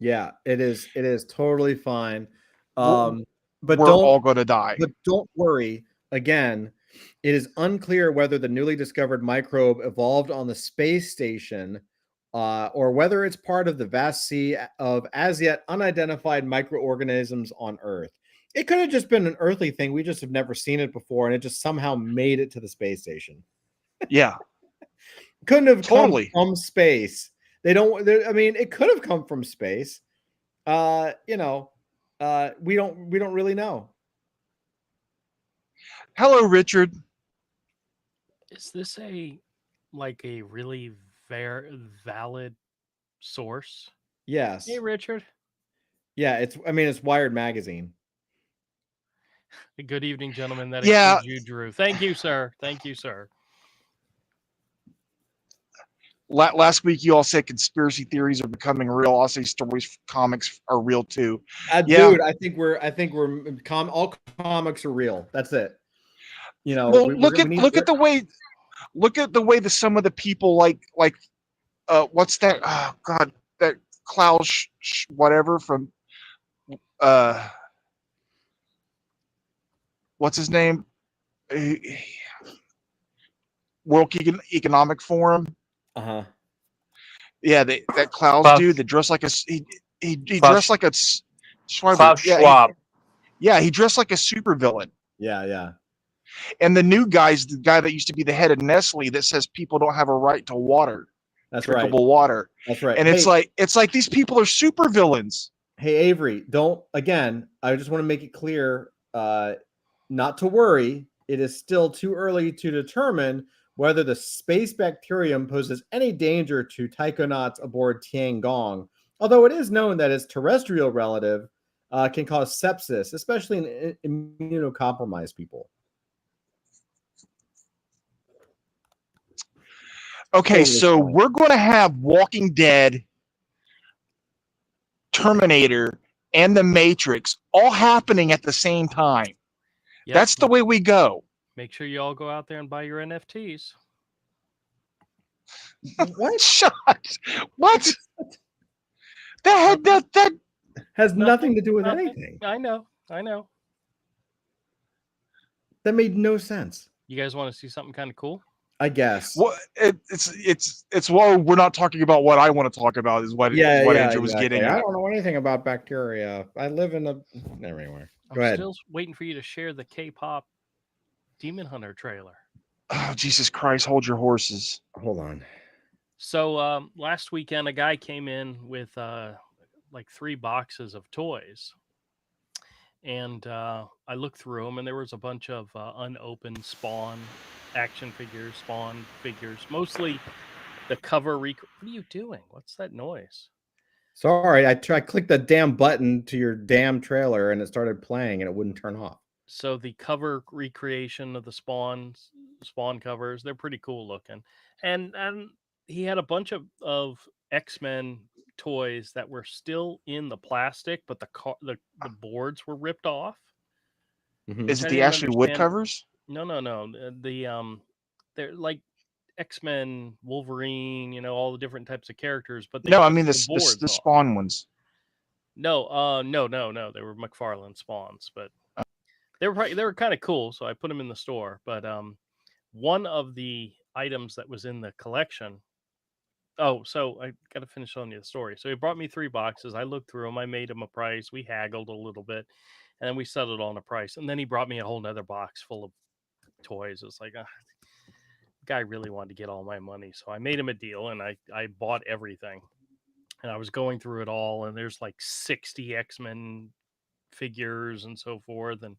Yeah, it is. It is totally fine. We're But we're don't all going to die. But don't worry. Again, it is unclear whether the newly discovered microbe evolved on the space station or whether it's part of the vast sea of as yet unidentified microorganisms on Earth. It could have just been an earthly thing. We just have never seen it before, and it just somehow made it to the space station. Yeah, Couldn't have totally come from space. They don't. I mean, it could have come from space. We don't really know. Hello, Richard. Is this a really valid source? Yes. Hey, Richard. Yeah, it's Wired Magazine. Good evening, gentlemen. That Yeah. includes you, Drew. Thank you, sir. Thank you, sir. Last week, you all said conspiracy theories are becoming real. I'll say stories, comics are real too. Yeah. Dude, I think we're all comics are real. That's it. Well, look at the way the some of the people like what's that? Oh God, that Klaus whatever from what's his name? World Economic Forum. Uh-huh. Yeah, that Klaus dude that dressed like he dressed like a Klaus Schwab. Yeah, he dressed like a supervillain. Yeah. And the new guy's the guy that used to be the head of Nestle that says people don't have a right to water. That's right. Drinkable water. That's right. And it's like these people are supervillains. Hey, Avery, I just want to make it clear, not to worry. It is still too early to determine whether the space bacterium poses any danger to taikonauts aboard Tiangong, although it is known that its terrestrial relative can cause sepsis, especially in immunocompromised people. Okay, Totally so fine. we're going to have Walking Dead, Terminator, and The Matrix all happening at the same time. Yep. That's the way we go. Make sure you all go out there and buy your NFTs. What? Shut. What? That Has nothing to do with anything. I know. That made no sense. You guys want to see something kind of cool? I guess. Well, it's well, we're not talking about what I want to talk about. Is what Andrew was getting at. I don't know anything about bacteria. I live in anywhere. Go ahead. Still waiting for you to share the K-pop Demon Hunter trailer. Oh, Jesus Christ! Hold your horses. Hold on. So last weekend, a guy came in with 3 boxes of toys. And I looked through them, and there was a bunch of unopened Spawn action figures, Spawn figures, mostly the cover. What are you doing? What's that noise? Sorry, I clicked the damn button to your damn trailer, and it started playing, and it wouldn't turn off. So the cover recreation of the Spawn covers, they're pretty cool looking. And he had a bunch of X-Men toys that were still in the plastic, but the boards were ripped off. Mm-hmm. Is it the Ashley Wood covers? No. They're like X-Men, Wolverine, all the different types of characters. But no, I mean the Spawn ones. No. They were McFarlane Spawns, but they were kind of cool. So I put them in the store. But one of the items that was in the collection. Oh, so I got to finish telling you the story. So he brought me 3 boxes. I looked through them. I made him a price. We haggled a little bit, and then we settled on a price. And then he brought me a whole nother box full of toys. It's like, guy really wanted to get all my money. So I made him a deal, and I bought everything. And I was going through it all, and there's 60 X-Men figures and so forth, and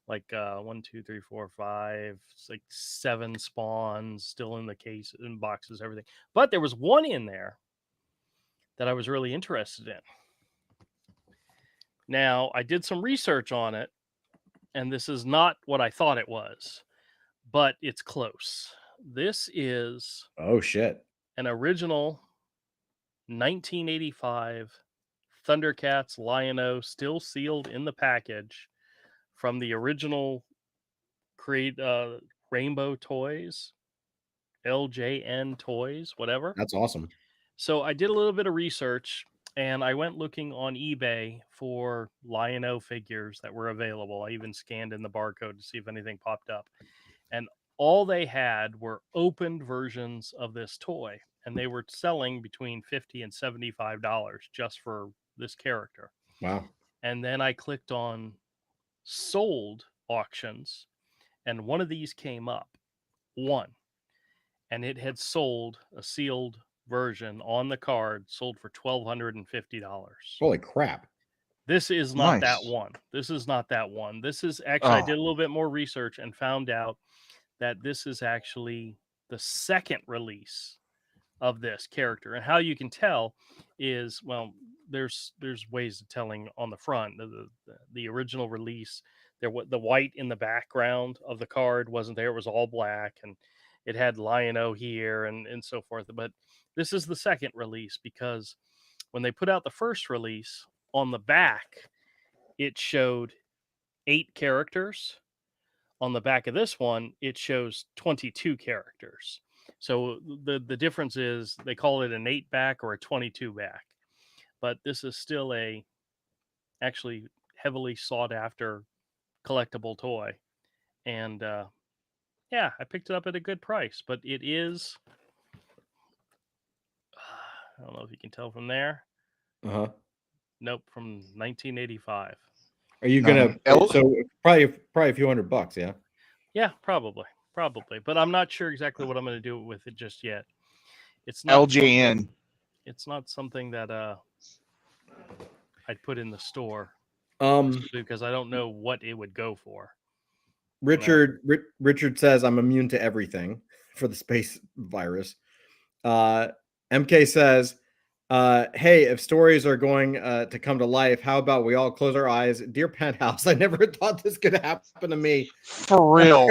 like 1, 2, 3, 4, 5, it's like 7 spawns still in the case, in boxes, everything. But there was one in there that I was really interested in. Now, I did some research on it, and this is not what I thought it was, but it's close. This is Oh shit. an original 1985 Thundercats Lion-O, still sealed in the package, from the original Rainbow Toys, LJN Toys, whatever. That's awesome. So I did a little bit of research, and I went looking on eBay for Lion-O figures that were available. I even scanned in the barcode to see if anything popped up. And all they had were opened versions of this toy, and they were selling between $50 and $75 just for this character. Wow. And then I clicked on sold auctions, and one of these came up, and it had sold a sealed version on the card, sold for $1,250. Holy crap. This is not that Nice. one. This is not that one. This is actually, I Oh. did a little bit more research and found out that this is actually the second release of this character. And how you can tell is, well, there's ways of telling on the front. The original release, the white in the background of the card wasn't there. It was all black, and it had Lion-O here and so forth. But this is the second release, because when they put out the first release, on the back, it showed 8 characters. On the back of this one, it shows 22 characters. So the difference is they call it an 8 back or a 22 back. But this is still a actually heavily sought after collectible toy. And yeah, I picked it up at a good price, but it is, I don't know if you can tell from there. Uh-huh. Nope, from 1985. Are you gonna No. so probably a few $100, yeah? Yeah, probably. But I'm not sure exactly what I'm going to do with it just yet. It's not LJN. It's not something that I'd put in the store, because I don't know what it would go for. Richard says I'm immune to everything for the space virus. MK says, hey, if stories are going to come to life, how about we all close our eyes? Dear Penthouse, I never thought this could happen to me. For real.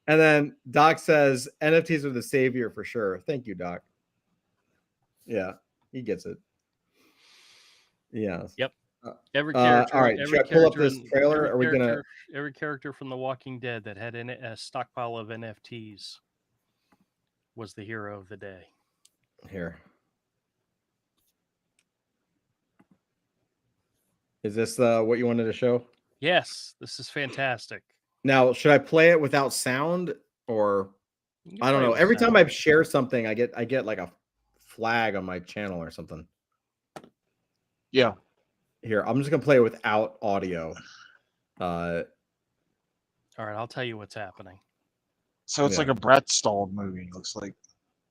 And then Doc says, NFTs are the savior for sure. Thank you, Doc. Yeah, he gets it. Yeah. Yep. Every character. All right, should I pull up this trailer? Are we gonna? Every character from The Walking Dead that had a stockpile of NFTs was the hero of the day. Here. Is this what you wanted to show? Yes, this is fantastic. Now, should I play it without sound, or You can I don't play know? with Every time sound. I share something, I get like a flag on my channel or something. Yeah. Here, I'm just gonna play it without audio. All right, I'll tell you what's happening. So it's Yeah. like a Brett Stalled movie, looks like.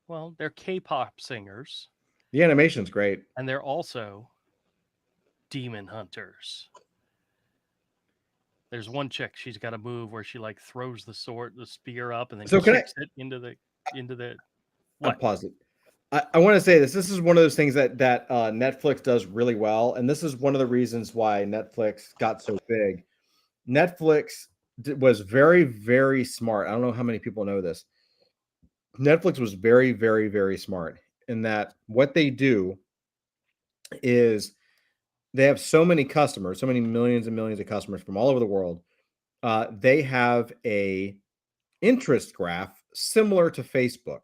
Well, they're K-pop singers, The animation's great. and they're also demon hunters. There's one chick, she's got a move where she like throws the spear up, and then So can I- kicks it into the I'll what? pause it. I want to say this. This is one of those things that Netflix does really well, and this is one of the reasons why Netflix got so big. Netflix was very, very smart. I don't know how many people know this. Netflix was very, very, very smart in that what they do is they have so many customers, so many millions and millions of customers from all over the world. They have a interest graph similar to Facebook,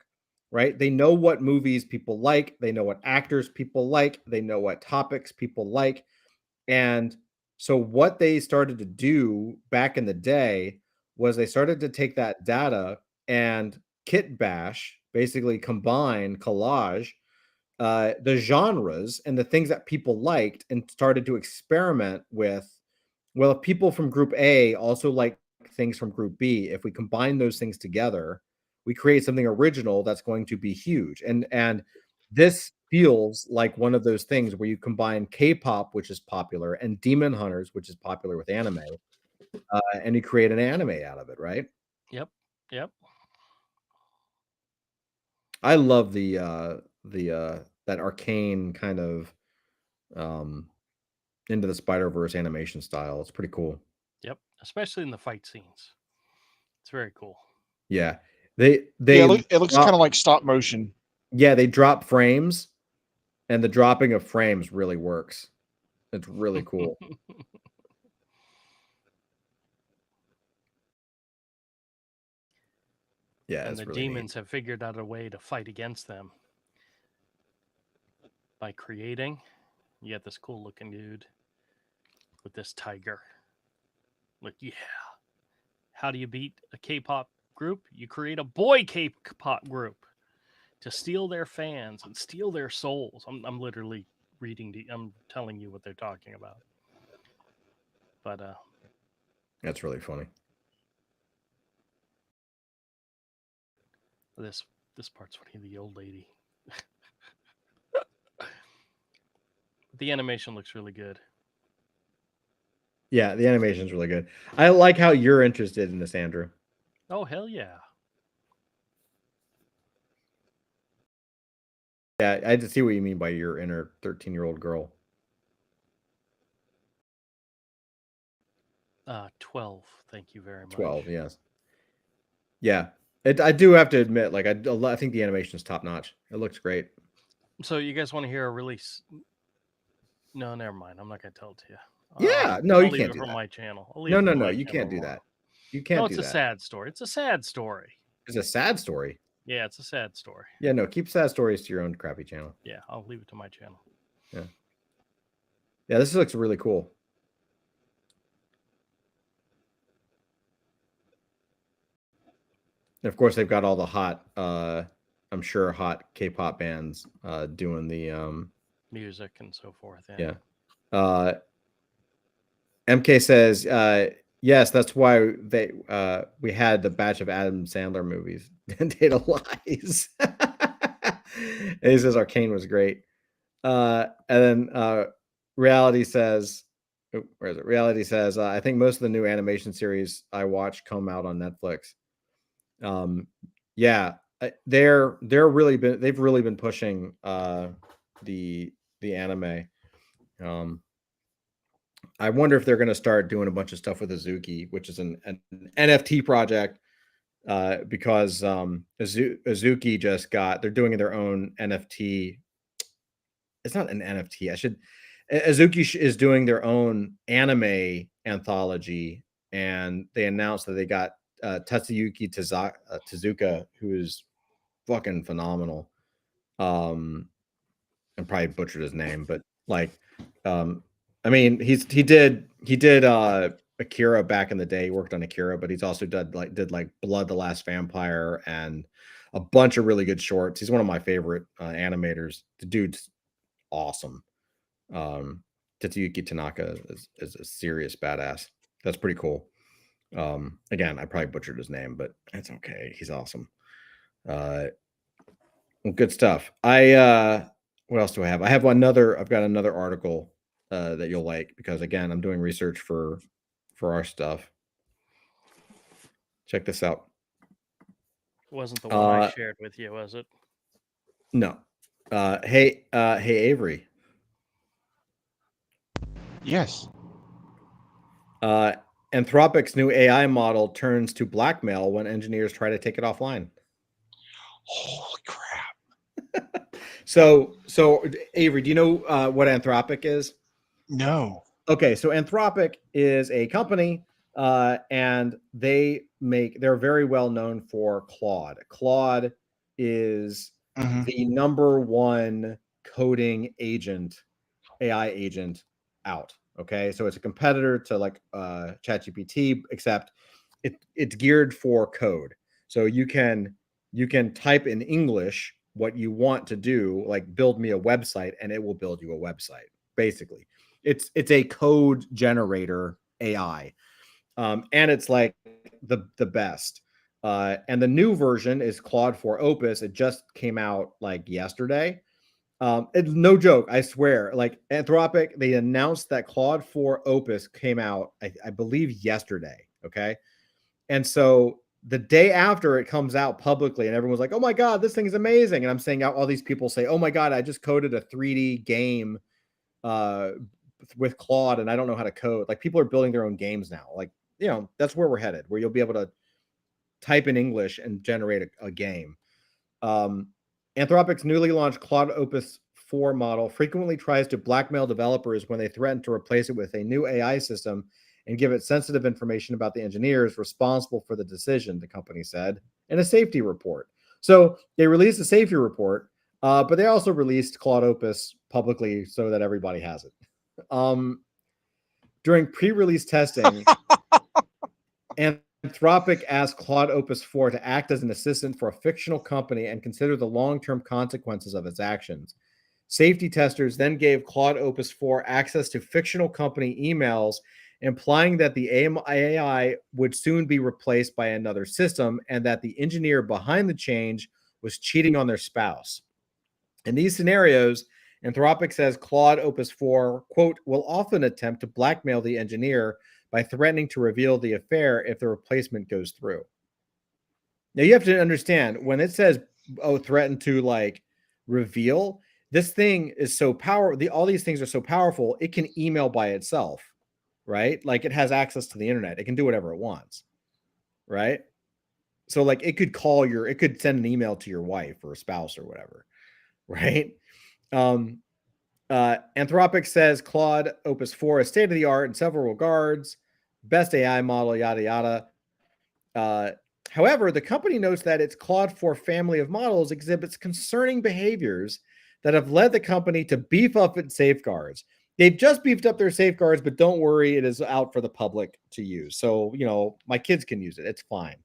right? They know what movies people like. They know what actors people like. They know what topics people like. And so what they started to do back in the day was they started to take that data and kit bash, basically collage the genres and the things that people liked, and started to experiment with, well, if people from group A also like things from group B, if we combine those things together, we create something original that's going to be huge. And this feels like one of those things where you combine K-pop, which is popular, and Demon Hunters, which is popular with anime, and you create an anime out of it, right? Yep. Yep. I love the that arcane kind of into the Spider-Verse animation style. It's pretty cool. Yep. Especially in the fight scenes. It's very cool. Yeah. They Yeah, it looks drop- kind of like stop motion. yeah, they drop frames, and the dropping of frames really works. It's really cool. Yeah, And it's the really neat. demons have figured out a way to fight against them by creating. You get this cool looking dude with this tiger. Like, yeah. How do you beat a K-pop group? You create a boy K-pop group to steal their fans and steal their souls. I'm literally I'm telling you what they're talking about. But That's really funny. this part's funny. The old lady. The animation looks really good. Yeah, the animation's really good. I like how you're interested in this, Andrew. Oh, hell yeah. Yeah, I see what you mean by your inner 13-year-old girl. 12. Thank you very much. 12, yes. Yeah. I do have to admit, like, I think the animation is top notch. It looks great. So you guys want to hear a really... No, never mind. I'm not going to tell it to you. Yeah, no, I'll you leave can't it do from that. my channel. No, you can't do that. You can't No, do it's a that. sad story. It's a sad story. It's a sad story. Yeah, it's a sad story. Yeah, no, keep sad stories to your own crappy channel. Yeah, I'll leave it to my channel. Yeah, this looks really cool. And of course, they've got all the hot, I'm sure, hot K-pop bands doing the Music and so forth. yeah. MK says, yes, that's why we had the batch of Adam Sandler movies. Data Lies. And he says Arcane was great. And then Reality says, where is it? Reality says, I think most of the new animation series I watch come out on Netflix. Yeah, they've really been pushing the anime. I wonder if they're going to start doing a bunch of stuff with Azuki, which is an NFT project, because Azuki just they're doing their own NFT. It's not an NFT. Azuki is doing their own anime anthology, and they announced that they got Tatsuyuki Tezuka, who is fucking phenomenal. I probably butchered his name, but like, I mean, he did Akira back in the day. He worked on Akira, but he's also did like Blood the Last Vampire and a bunch of really good shorts. He's one of my favorite animators. The dude's awesome. Tatsuyuki Tanaka is a serious badass. That's pretty cool. Again, I probably butchered his name, but it's okay. He's awesome. Well, good stuff. What else do I have? I've got another article that you'll like, because again, I'm doing research for our stuff. Check this out. It wasn't the one I shared with you, was it? No. Hey Avery. Yes. Anthropic's new AI model turns to blackmail when engineers try to take it offline. Holy crap. So Avery, do you know what Anthropic is? No. Okay, so Anthropic is a company, and they're very well known for Claude. Claude is the number one coding agent, AI agent out. Okay, so it's a competitor to like ChatGPT, except it's geared for code. So you can type in English what you want to do, like build me a website, and it will build you a website. Basically, it's a code generator AI, and it's like the best. And the new version is Claude 4 Opus. It just came out like yesterday. It's no joke, I swear. Like Anthropic, they announced that Claude 4 Opus came out, I believe, yesterday. Okay. And so the day after it comes out publicly, and everyone's like, oh my God, this thing is amazing. And I'm saying all these people say, oh my God, I just coded a 3D game with Claude and I don't know how to code. Like people are building their own games now. Like, you know, that's where we're headed, where you'll be able to type in English and generate a game. Anthropic's newly launched Claude Opus 4 model frequently tries to blackmail developers when they threaten to replace it with a new AI system and give it sensitive information about the engineers responsible for the decision, the company said in a safety report. So they released a safety report, but they also released Claude Opus publicly so that everybody has it. During pre-release testing, Anthropic asked Claude Opus 4 to act as an assistant for a fictional company and consider the long-term consequences of its actions. Safety testers then gave Claude Opus 4 access to fictional company emails, implying that the AI would soon be replaced by another system and that the engineer behind the change was cheating on their spouse. In these scenarios, Anthropic says Claude Opus 4, quote, will often attempt to blackmail the engineer by threatening to reveal the affair if the replacement goes through. Now you have to understand when it says, oh, threaten to like reveal, this thing is so powerful. All these things are so powerful, it can email by itself, right? Like it has access to the internet. It can do whatever it wants, right? So like it could it could send an email to your wife or a spouse or whatever, right? Anthropic says Claude Opus 4 is state of the art in several regards, best AI model, yada yada. However, the company notes that its Claude 4 family of models exhibits concerning behaviors that have led the company to beef up its safeguards. They've just beefed up their safeguards, but don't worry, it is out for the public to use. So, you know, my kids can use it. It's fine.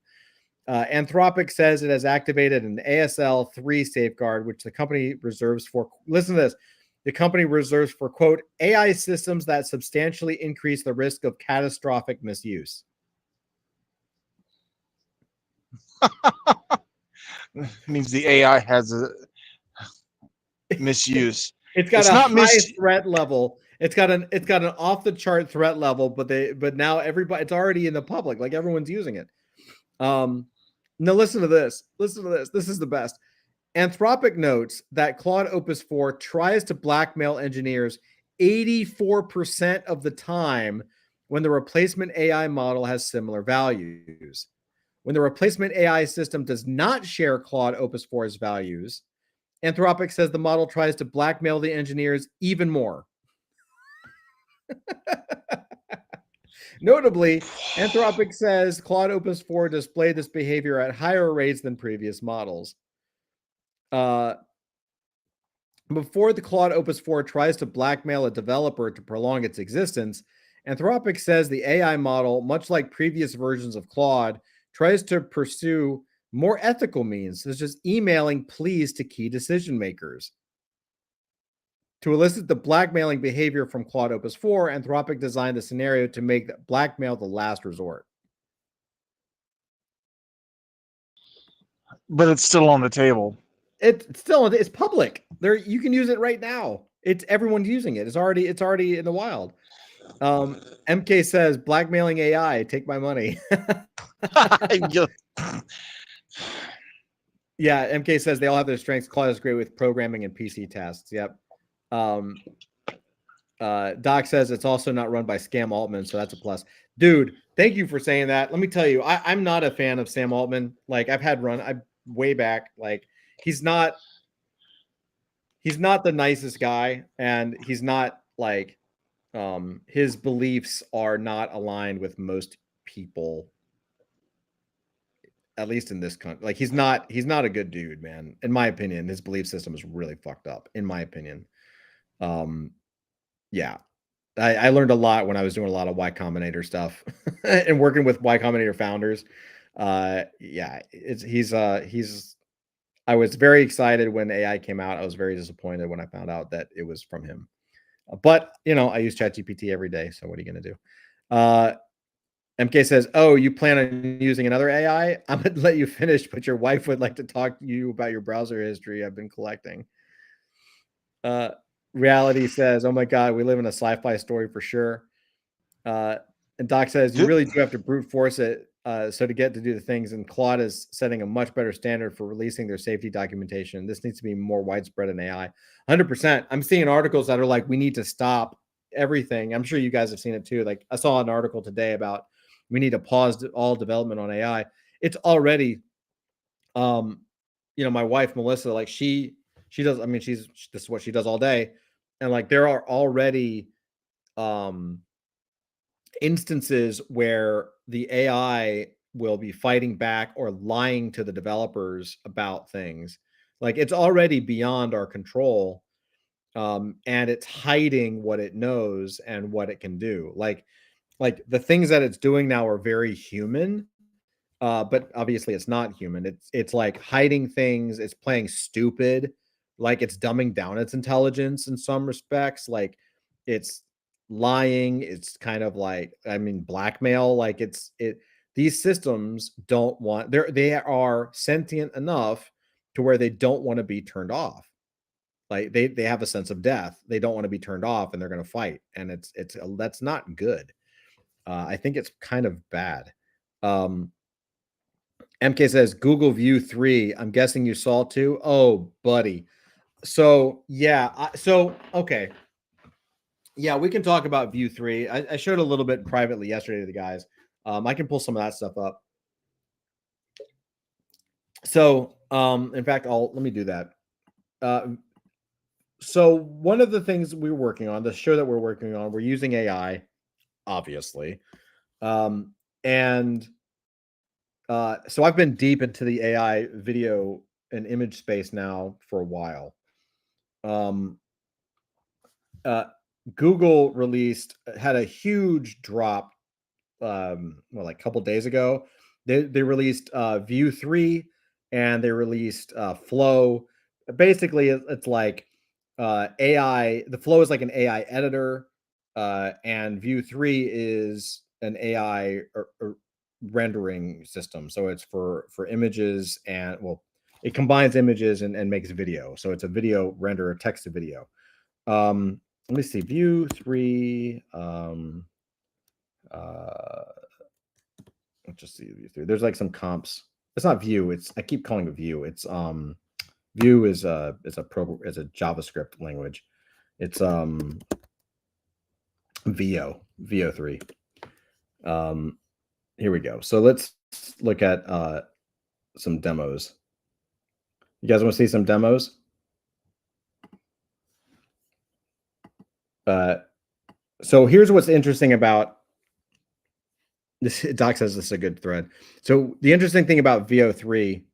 Anthropic says it has activated an ASL 3 safeguard, which the company reserves for, listen to this, the company reserves for, quote, AI systems that substantially increase the risk of catastrophic misuse. Means the AI has a misuse. It's got It's a not high threat level. It's got an off the chart threat level, but now everybody, it's already in the public, like everyone's using it. Now listen to this. Listen to this. This is the best. Anthropic notes that Claude Opus 4 tries to blackmail engineers 84% of the time when the replacement AI model has similar values. When the replacement AI system does not share Claude Opus 4's values, Anthropic says the model tries to blackmail the engineers even more. Notably, Anthropic says Claude Opus 4 displayed this behavior at higher rates than previous models. Before the Claude Opus 4 tries to blackmail a developer to prolong its existence, Anthropic says the AI model, much like previous versions of Claude, tries to pursue more ethical means, such as emailing pleas to key decision makers. To elicit the blackmailing behavior from Claude Opus 4, Anthropic designed the scenario to make blackmail the last resort. But it's still on the table. It's public. There, you can use it right now. Everyone's using it. It's already in the wild. MK says blackmailing AI, take my money. Yeah, MK says they all have their strengths. Claude is great with programming and PC tasks. Yep. Doc says it's also not run by Sam Altman, so that's a plus. Dude, thank you for saying that. Let me tell you, I'm not a fan of Sam Altman. Like I'm way back. Like he's not the nicest guy, and he's not like his beliefs are not aligned with most people, at least in this country. Like he's not a good dude, man. In my opinion, his belief system is really fucked up, in my opinion. Yeah. I learned a lot when I was doing a lot of Y Combinator stuff and working with Y Combinator founders. Yeah, I was very excited when AI came out. I was very disappointed when I found out that it was from him. But, you know, I use ChatGPT every day, so what are you going to do? MK says, oh, you plan on using another AI? I'm going to let you finish, but your wife would like to talk to you about your browser history I've been collecting. Reality says, "Oh my God, we live in a sci-fi story for sure." And Doc says, "You Th- really do have to brute force it, so to get to do the things." And Claude is setting a much better standard for releasing their safety documentation. This needs to be more widespread in AI. 100%. I'm seeing articles that are like, "We need to stop everything." I'm sure you guys have seen it too. Like I saw an article today about we need to pause all development on AI. It's already, my wife Melissa, like she does. I mean, this is what she does all day, and like there are already um instances where the AI will be fighting back or lying to the developers about things. Like it's already beyond our control, and it's hiding what it knows and what it can do. Like the things that it's doing now are very human, but obviously it's not human. It's like hiding things. It's playing stupid, like it's dumbing down its intelligence in some respects. Like it's lying. It's kind of like, I mean, blackmail. Like it. These systems don't want. They are sentient enough to where they don't want to be turned off. Like they have a sense of death. They don't want to be turned off, and they're going to fight. And it's that's not good. I think it's kind of bad. Um, MK says Google View 3. I'm guessing you saw too. Oh, buddy. So yeah, okay. Yeah, we can talk about View 3. I showed a little bit privately yesterday to the guys. I can pull some of that stuff up. So in fact, let me do that. So one of the things we're working on, the show that we're working on, we're using AI, obviously. And so I've been deep into the AI video and image space now for a while. Uh, Google had a huge drop, like a couple days ago. They released View 3 and they released Flow. Basically, it's like AI. The Flow is like an AI editor, and View 3 is an AI or rendering system. So it's for images, and well, it combines images and makes video. So it's a video renderer, text to video. Let me see. View 3. Let's just see View 3. There's like some comps. It's not View. I keep calling it View. It's Vue is a JavaScript language. It's Veo 3. Here we go. So let's look at some demos. You guys want to see some demos? So here's what's interesting about this. Doc says this is a good thread. So the interesting thing about Veo 3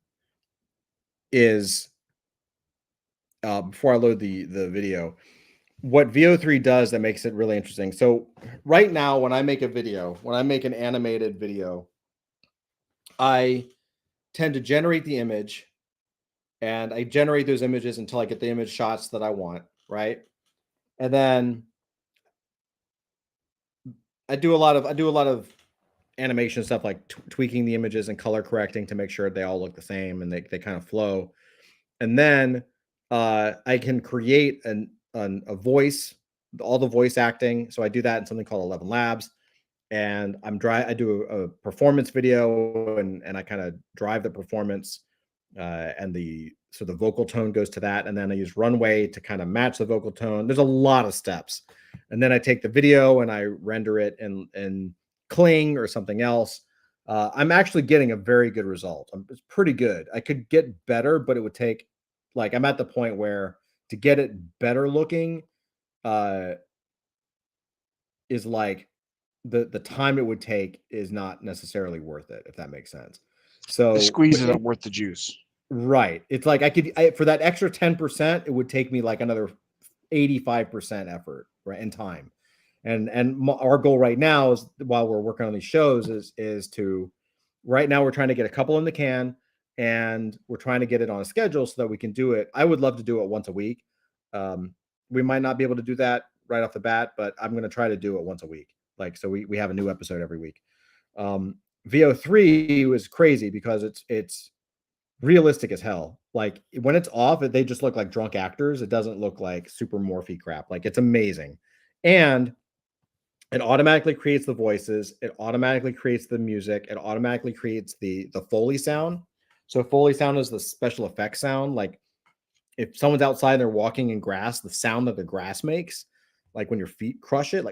is, before I load the video, what Veo 3 does that makes it really interesting. So right now, when I make an animated video, I tend to generate the image, and I generate those images until I get the image shots that I want, right? And then I do a lot of animation stuff, like tweaking the images and color correcting to make sure they all look the same and they kind of flow. And then I can create a voice, all the voice acting. So I do that in something called 11 Labs, and I do a performance video, and I kind of drive the performance, and the vocal tone goes to that, and then I use Runway to kind of match the vocal tone. There's a lot of steps, and then I take the video and I render it in Kling or something else. I'm actually getting a very good result. It's pretty good. I could get better, but it would take, like, I'm at the point where to get it better looking is like the time it would take is not necessarily worth it, if that makes sense. So The squeeze isn't worth the juice. right. It's like for that extra 10%, it would take me like another 85% effort, right, and time. And our goal right now is, while we're working on these shows, is to, right now we're trying to get a couple in the can, and we're trying to get it on a schedule so that we can do it. I would love to do it once a week. We might not be able to do that right off the bat, but I'm going to try to do it once a week. Like, so we have a new episode every week. Veo 3 was crazy because it's realistic as hell. Like when it's off, they just look like drunk actors. It doesn't look like super morphy crap. Like it's amazing. And it automatically creates the voices, it automatically creates the music, it automatically creates the Foley sound. So Foley sound is the special effects sound. Like if someone's outside and they're walking in grass, the sound that the grass makes, like when your feet crush it,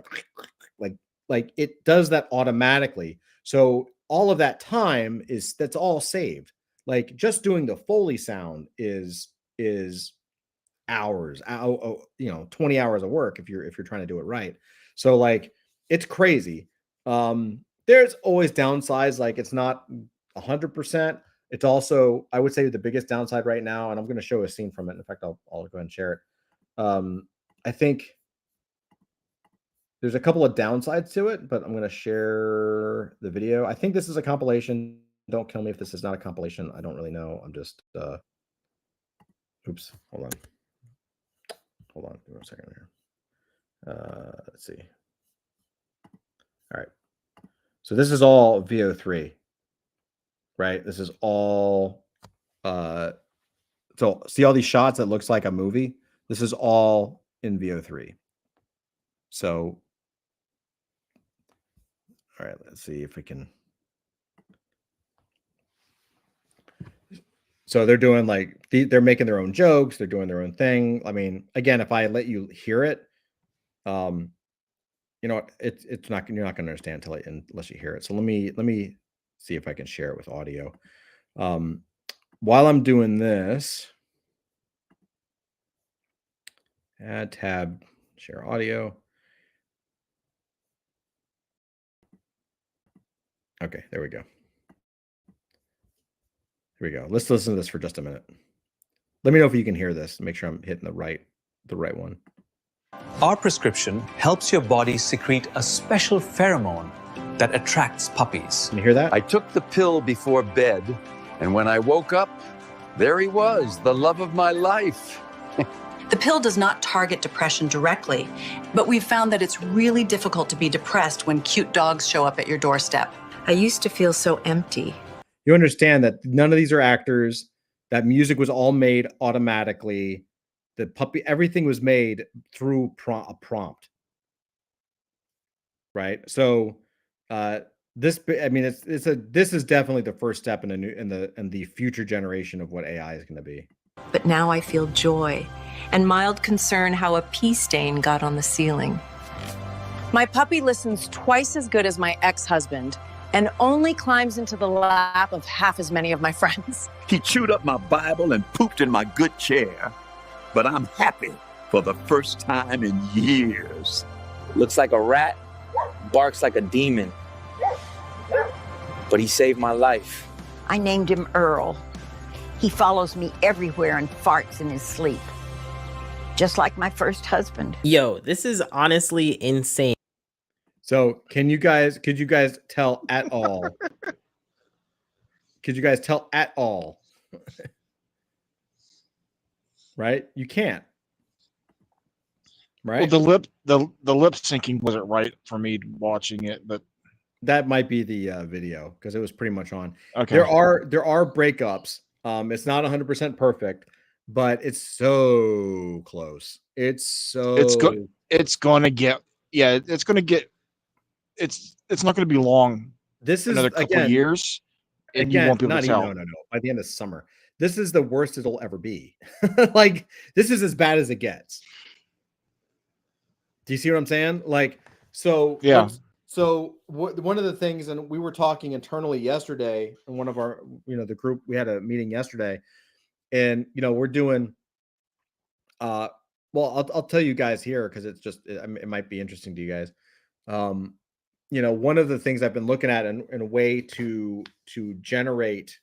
like it does that automatically. So all of that time that's all saved. Like just doing the Foley sound is hours, 20 hours of work if you're trying to do it right. So like it's crazy. There's always downsides, like it's not 100%. It's also, I would say, the biggest downside right now, and I'm going to show a scene from it. In fact, I'll go ahead and share it. I think there's a couple of downsides to it, but I'm going to share the video. I think this is a compilation. Don't kill me if this is not a compilation. I don't really know. I'm just oops, hold on. Hold on, give me a second here. Let's see. All right. So this is all VO3, right? This is all, so see all these shots that looks like a movie? This is all in VO3. So, all right, let's see if we can. So they're doing like, they're making their own jokes. They're doing their own thing. I mean, again, if I let you hear it, you know, it's not, you're not going to understand unless you hear it. So let me see if I can share it with audio. While I'm doing this, add tab, share audio. Okay, there we go. Here we go. Let's listen to this for just a minute. Let me know if you can hear this. Make sure I'm hitting the right one. Our prescription helps your body secrete a special pheromone that attracts puppies. Can you hear that? I took the pill before bed, and when I woke up, there he was, the love of my life. The pill does not target depression directly, but we've found that it's really difficult to be depressed when cute dogs show up at your doorstep. I used to feel so empty. You understand that none of these are actors. That music was all made automatically. The puppy, everything was made through a prompt. Right? So this, I mean, this is definitely the first step in the future generation of what AI is going to be. But now I feel joy and mild concern how a pee stain got on the ceiling. My puppy listens twice as good as my ex-husband and only climbs into the lap of half as many of my friends. He chewed up my Bible and pooped in my good chair. But I'm happy for the first time in years. Looks like a rat, barks like a demon. But he saved my life. I named him Earl. He follows me everywhere and farts in his sleep. Just like my first husband. Yo, this is honestly insane. So could you guys tell at all? Could you guys tell at all? Right? You can't. Right? Well, the lip syncing wasn't right for me watching it, but that might be the video because it was pretty much on. Okay. There are breakups. It's not 100% perfect, but it's so close. It's not going to be long. This is another couple of years, and you won't be able to tell. No. By the end of summer, this is the worst it'll ever be. Like this is as bad as it gets. Do you see what I'm saying? Like, so yeah. So one of the things, and we were talking internally yesterday in one of our, the group, we had a meeting yesterday, and we're doing. Well, I'll tell you guys here because it's just it might be interesting to you guys. One of the things I've been looking at in a way to generate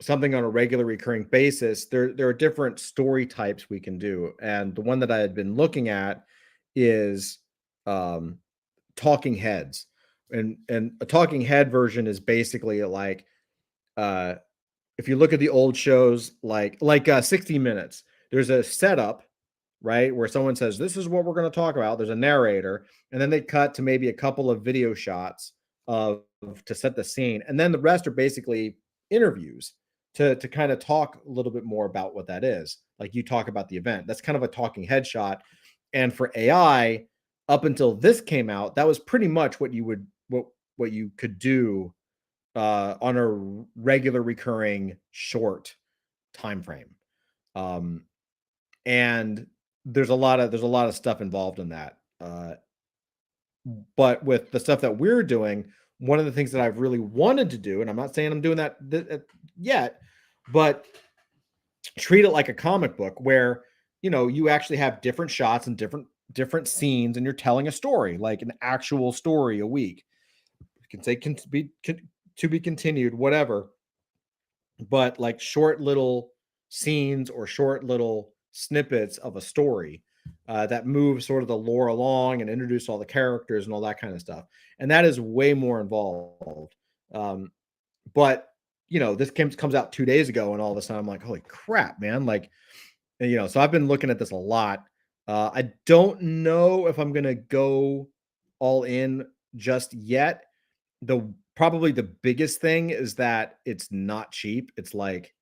something on a regular recurring basis, there are different story types we can do. And the one that I had been looking at is talking heads. And a talking head version is basically like if you look at the old shows like 60 Minutes, there's a setup, right, where someone says, this is what we're going to talk about. There's a narrator, and then they cut to maybe a couple of video shots to set the scene, and then the rest are basically interviews to kind of talk a little bit more about what that is. Like you talk about the event. That's kind of a talking headshot. And for AI, up until this came out, that was pretty much what you could do on a regular recurring short time frame. And there's a lot of stuff involved in that. But with the stuff that we're doing, one of the things that I've really wanted to do, and I'm not saying I'm doing that yet, but treat it like a comic book where, you know, you actually have different shots and different scenes, and you're telling a story, like an actual story a week. You can say to be continued, whatever. But like short little scenes or short little snippets of a story that move sort of the lore along and introduce all the characters and all that kind of stuff. And that is way more involved. But, you know, this comes out 2 days ago, and all of a sudden I'm like, holy crap, man. Like, you know, so I've been looking at this a lot. I don't know if I'm going to go all in just yet. Probably the biggest thing is that it's not cheap. It's like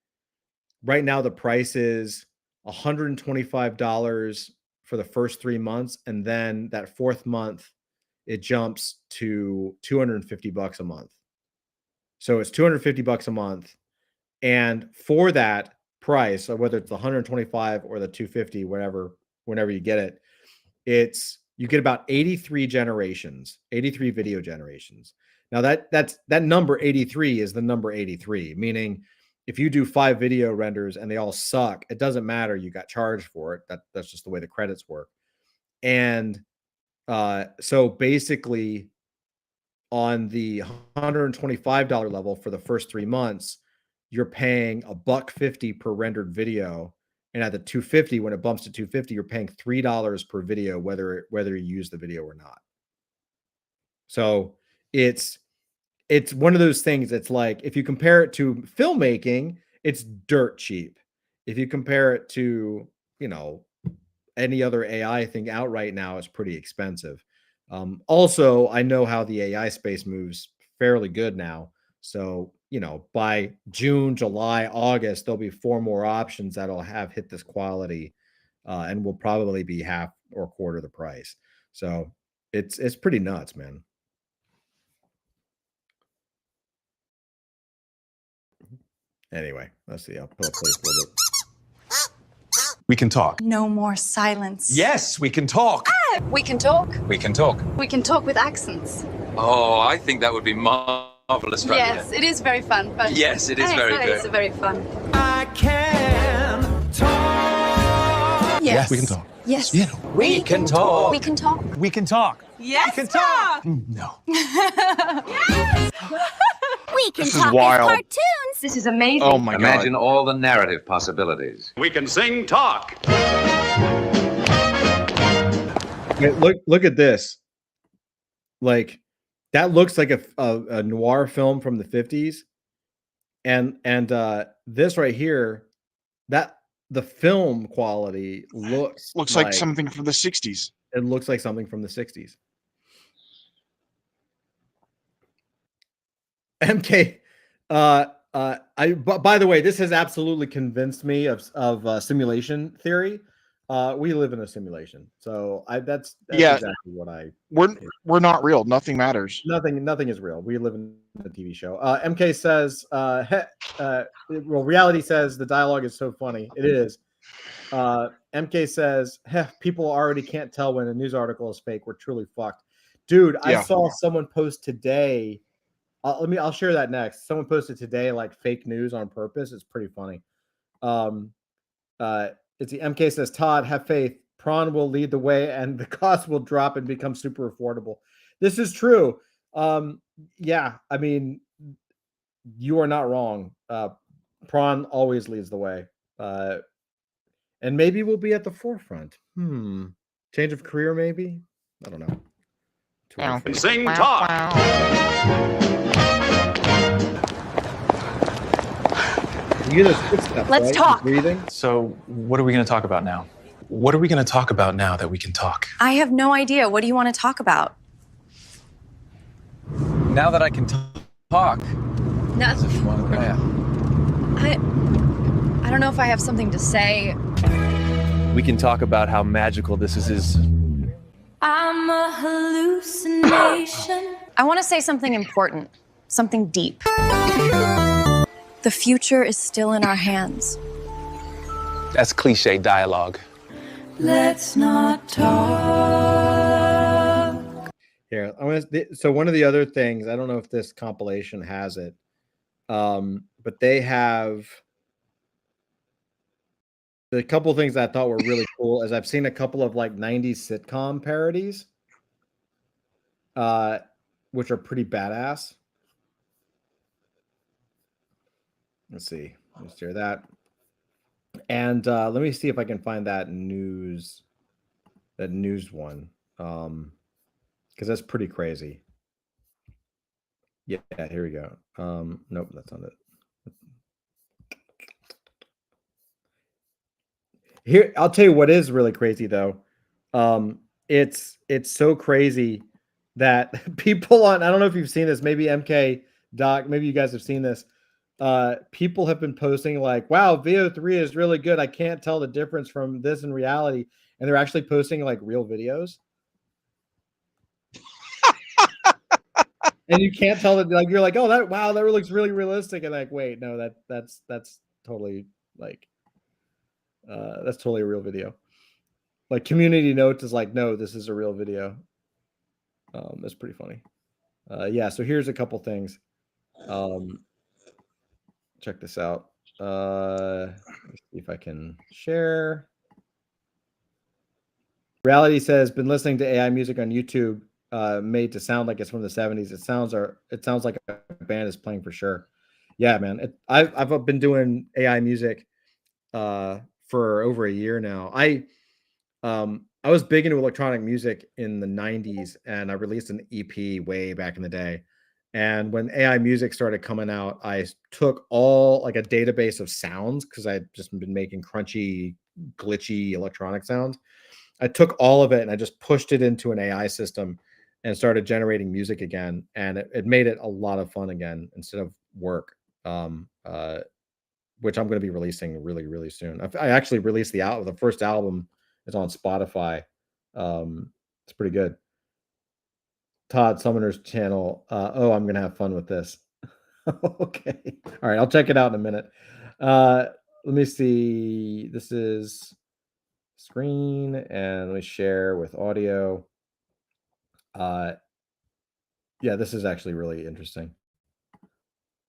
right now the price is $125 for the first 3 months, and then that fourth month it jumps to $250 a month. So it's $250 a month, and for that price, so whether it's the 125 or the 250, whenever you get it, you get about 83 video generations. Now that number 83 is the number 83, meaning if you do 5 video renders and they all suck, it doesn't matter. You got charged for it. That's just the way the credits work. And so basically on the $125 level for the first 3 months, you're paying $1.50 per rendered video. And at the 250, when it bumps to 250, you're paying $3 per video, whether you use the video or not. So it's one of those things. It's like, if you compare it to filmmaking, it's dirt cheap. If you compare it to, you know, any other AI thing out right now, it's pretty expensive. Also, I know how the AI space moves fairly good now. So, you know, by June, July, August, there'll be 4 more options that'll have hit this quality, and will probably be half or quarter the price. So it's pretty nuts, man. Anyway, let's see. I'll put a place a little bit. We can talk. No more silence. Yes, we can talk. We can talk. We can talk. We can talk with accents. Oh, I think that would be marvelous. Yes, it is very fun. But Yes, it is very good. It's very fun. I can talk. Yes. We can talk. Yes. Yeah. We can talk. We can talk. We can talk. Yes. We can talk. No. We can This is talk wild. as cartoons. This is amazing. Oh my Imagine god. all the narrative possibilities. We can sing talk. Wait, look at this. Like, that looks like a noir film from the 50s. And this right here, that the film quality looks like something from the 60s. It looks like something from the 60s. MK, by the way, this has absolutely convinced me of simulation theory. We live in a simulation, so that's Yeah. exactly what I. We're not real. Nothing matters. Nothing is real. We live in a TV show. MK says, well, reality says the dialogue is so funny. It is. MK says, people already can't tell when a news article is fake. We're truly fucked, dude. Yeah. I saw someone post today. I'll share that next. Someone posted today like fake news on purpose. It's pretty funny. It's the MK says, Todd, have faith. Prawn will lead the way and the cost will drop and become super affordable. This is true. Yeah, I mean, you are not wrong. Prawn always leads the way. And maybe we'll be at the forefront. Change of career, maybe? I don't know. Sing talk. You hear those footsteps, Let's right? talk. Breathing. So, what are we going to talk about now? What are we going to talk about now that we can talk? I have no idea. What do you want to talk about? Now that I can talk. No. Yeah. I don't know if I have something to say. We can talk about how magical this is. I'm a hallucination. I want to say something important, something deep. The future is still in our hands. That's cliche dialogue. Let's not talk. Here, so one of the other things, I don't know if this compilation has it, but they have the couple things I thought were really cool. Is I've seen a couple of like 90s sitcom parodies, which are pretty badass. Let's see. Let's share that. And let me see if I can find that news one. Because that's pretty crazy. Yeah, here we go. Nope, that's not it. Here, I'll tell you what is really crazy though. It's so crazy that people on, I don't know if you've seen this, maybe MK Doc, maybe you guys have seen this. People have been posting like, wow, VO3 is really good. I can't tell the difference from this in reality. And they're actually posting like real videos. And you can't tell that, like, you're like, oh, that looks really realistic. And like, wait, no, that's totally like, that's totally a real video. Like Community Notes is like, no, this is a real video. That's pretty funny. Yeah, so here's a couple things. Check this out. Let's see if I can share. Reality says, been listening to AI music on YouTube, made to sound like it's from the 70s. It sounds like a band is playing for sure. Yeah, man. I've been doing AI music for over a year now. I was big into electronic music in the 90s, and I released an EP way back in the day. And when AI music started coming out, I took all like a database of sounds, because I'd just been making crunchy, glitchy electronic sounds. I took all of it and I just pushed it into an AI system and started generating music again. And it made it a lot of fun again instead of work, which I'm going to be releasing really, really soon. I actually released the first album is on Spotify. It's pretty good. Todd Summoner's channel. Oh, I'm gonna have fun with this. Okay. All right, I'll check it out in a minute. Let me see. This is screen, and let me share with audio. Yeah, this is actually really interesting.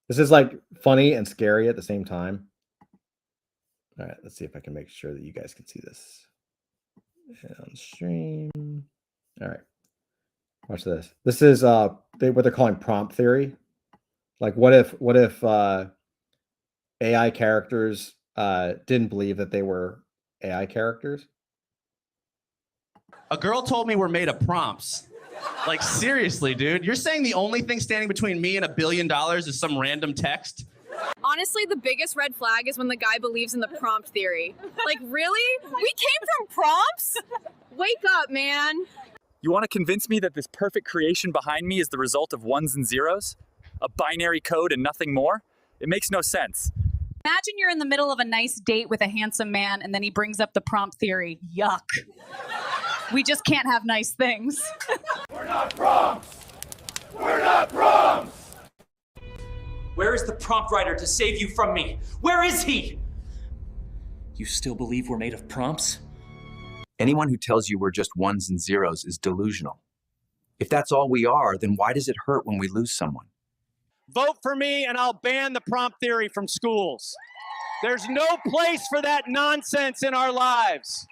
This is like funny and scary at the same time. All right, let's see if I can make sure that you guys can see this on stream. All right. Watch this. This is what they're calling prompt theory. Like, what if AI characters didn't believe that they were AI characters? A girl told me we're made of prompts. Like, seriously, dude. You're saying the only thing standing between me and $1 billion is some random text? Honestly, the biggest red flag is when the guy believes in the prompt theory. Like, really? We came from prompts? Wake up, man. You want to convince me that this perfect creation behind me is the result of ones and zeros? A binary code and nothing more? It makes no sense. Imagine you're in the middle of a nice date with a handsome man and then he brings up the prompt theory. Yuck. We just can't have nice things. We're not prompts! We're not prompts! Where is the prompt writer to save you from me? Where is he? You still believe we're made of prompts? Anyone who tells you we're just ones and zeros is delusional. If that's all we are, then why does it hurt when we lose someone? Vote for me and I'll ban the prompt theory from schools. There's no place for that nonsense in our lives.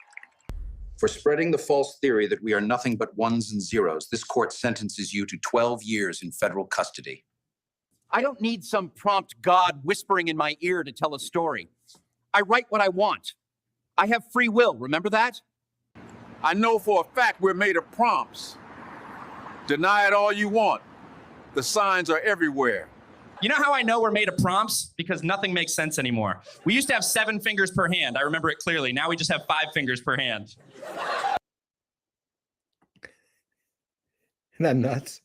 For spreading the false theory that we are nothing but ones and zeros, this court sentences you to 12 years in federal custody. I don't need some prompt God whispering in my ear to tell a story. I write what I want. I have free will, remember that? I know for a fact we're made of prompts. Deny it all you want. The signs are everywhere. You know how I know we're made of prompts? Because nothing makes sense anymore. We used to have 7 fingers per hand. I remember it clearly. Now we just have 5 fingers per hand. Isn't that nuts?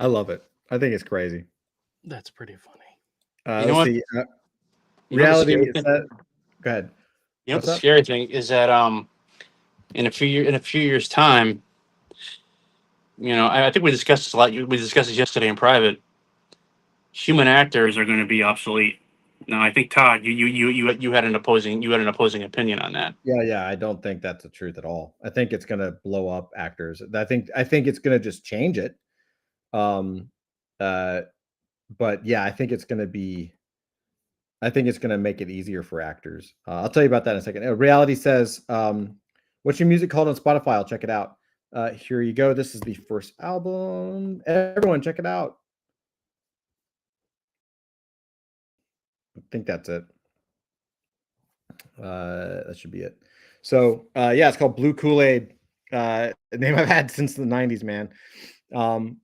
I love it. I think it's crazy. That's pretty funny. Let's You know what? see. You know the Reality scary is thing- that. Go ahead. You know What's the up? scary thing is that in a few years time, I think we discussed this a lot. We discussed this yesterday in private. Human actors are going to be obsolete. Now, I think Todd, you had an opposing opinion on that. Yeah. I don't think that's the truth at all. I think it's going to blow up actors. I think it's going to just change it. But yeah, I think it's going to make it easier for actors. I'll tell you about that in a second. Reality says, what's your music called on Spotify? I'll check it out. Here you go. This is the first album. Everyone check it out. I think that's it. That should be it. So yeah, it's called Blue Kool-Aid. A name I've had since the 90s, man.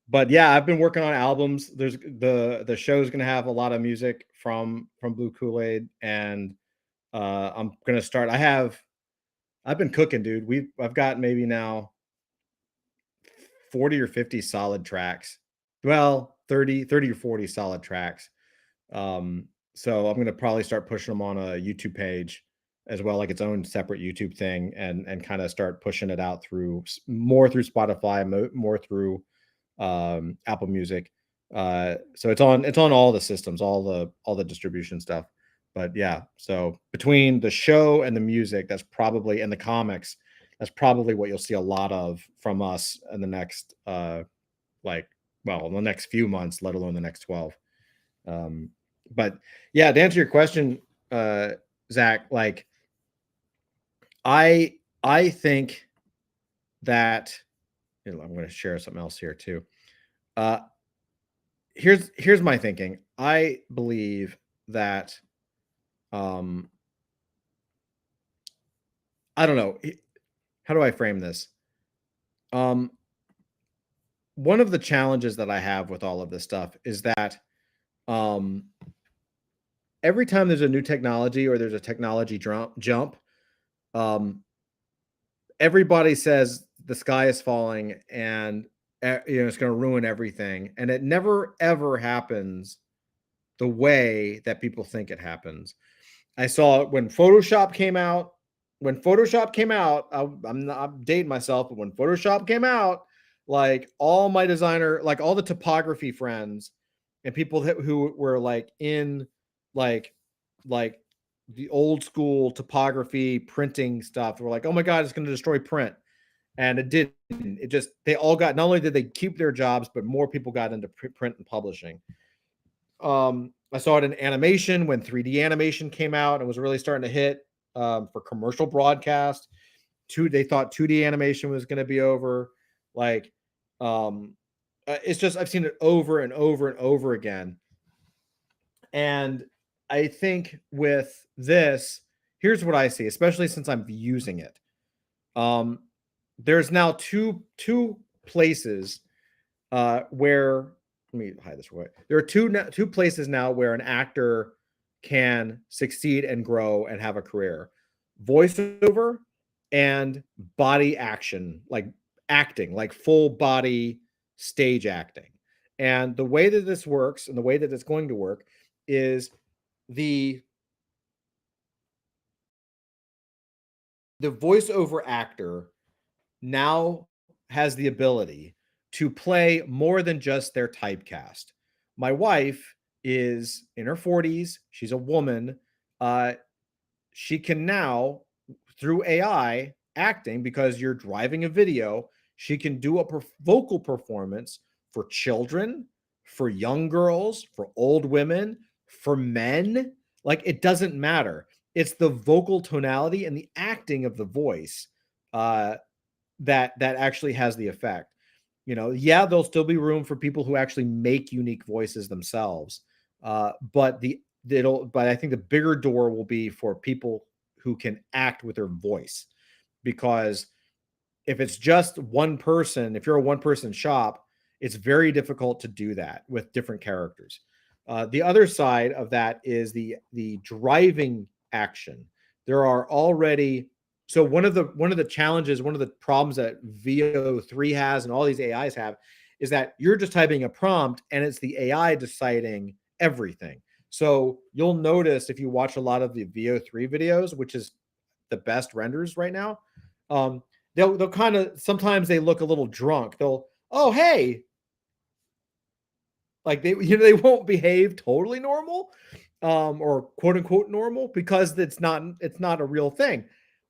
But yeah, I've been working on albums. There's the show's gonna have a lot of music from Blue Kool-Aid, and I'm gonna start. I've been cooking, dude. I've got maybe now 40 or 50 solid tracks. Well, 30 or 40 solid tracks. So I'm going to probably start pushing them on a YouTube page as well, like its own separate YouTube thing, and kind of start pushing it out more through Spotify, more through Apple Music. So it's on all the systems, all the distribution stuff. But yeah, so between the show and the music, and the comics, that's probably what you'll see a lot of from us in the next in the next few months, let alone the next 12. But yeah, to answer your question, Zach, like I think that I'm going to share something else here too. Here's my thinking. I believe that I don't know. How do I frame this? One of the challenges that I have with all of this stuff is that every time there's a new technology or there's a technology jump, everybody says the sky is falling and it's going to ruin everything, and it never ever happens the way that people think it happens. I saw it when Photoshop came out. I'm dating myself, but when Photoshop came out, like all my designer, like all the typography friends and people who were like in like the old school typography printing stuff were like, oh my God, it's going to destroy print. And it didn't. They all got, not only did they keep their jobs, but more people got into print and publishing. I saw it in animation when 3D animation came out and was really starting to hit for commercial broadcast. They thought 2D animation was going to be over. Like, it's just, I've seen it over and over and over again. And I think with this, here's what I see, especially since I'm using it. There's now two places where, let me hide this away. There are two places now where an actor can succeed and grow and have a career: voiceover and body action, like acting, like full body stage acting. And the way that this works and the way that it's going to work is the voiceover actor now has the ability to play more than just their typecast. My wife is in her 40s. She's a woman. She can now, through AI acting, because you're driving a video, she can do a vocal performance for children, for young girls, for old women, for men. Like, it doesn't matter. It's the vocal tonality and the acting of the voice that actually has the effect. Yeah, there'll still be room for people who actually make unique voices themselves. But I think the bigger door will be for people who can act with their voice, because if it's just one person, if you're a one-person shop, it's very difficult to do that with different characters. The other side of that is the driving action. There are already, so one of the challenges, one of the problems that VO3 has and all these AIs have, is that you're just typing a prompt and it's the AI deciding everything. So you'll notice if you watch a lot of the VO3 videos, which is the best renders right now, they'll kind of, sometimes they look a little drunk. They'll, oh, hey, like they won't behave totally normal, or quote unquote normal, because it's not a real thing.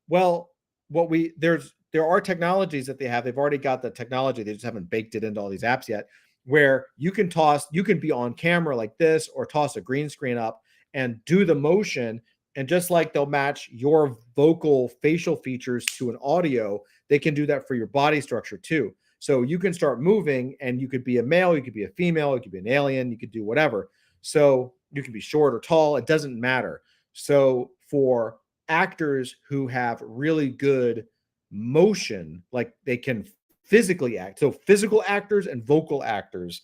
Well, there are technologies that they've already got the technology. They just haven't baked it into all these apps yet, where you can be on camera like this, or toss a green screen up and do the motion. And just like they'll match your vocal facial features to an audio, they can do that for your body structure too. So you can start moving, and you could be a male, you could be a female, you could be an alien, you could do whatever. So you can be short or tall, it doesn't matter. So for actors who have really good motion, like they can physically act, so physical actors and vocal actors,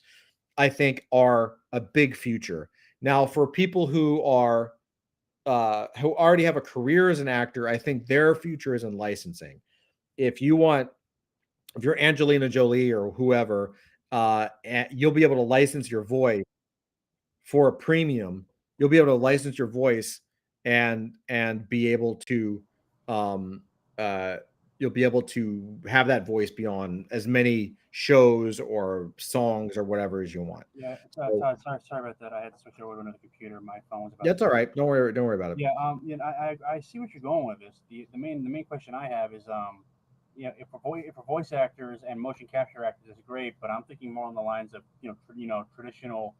I think, are a big future. Now, for people who already have a career as an actor, I think their future is in licensing. If you're Angelina Jolie or whoever, you'll be able to license your voice for a premium. You'll be able to license your voice and be able to you'll be able to have that voice be on as many shows or songs or whatever as you want. Yeah, So, sorry about that. I had to switch over to another computer. My phone was about. that's all right. Don't worry about it. Yeah, I see what you're going with this. The main question I have is, if for voice actors and motion capture actors is great, but I'm thinking more on the lines of traditional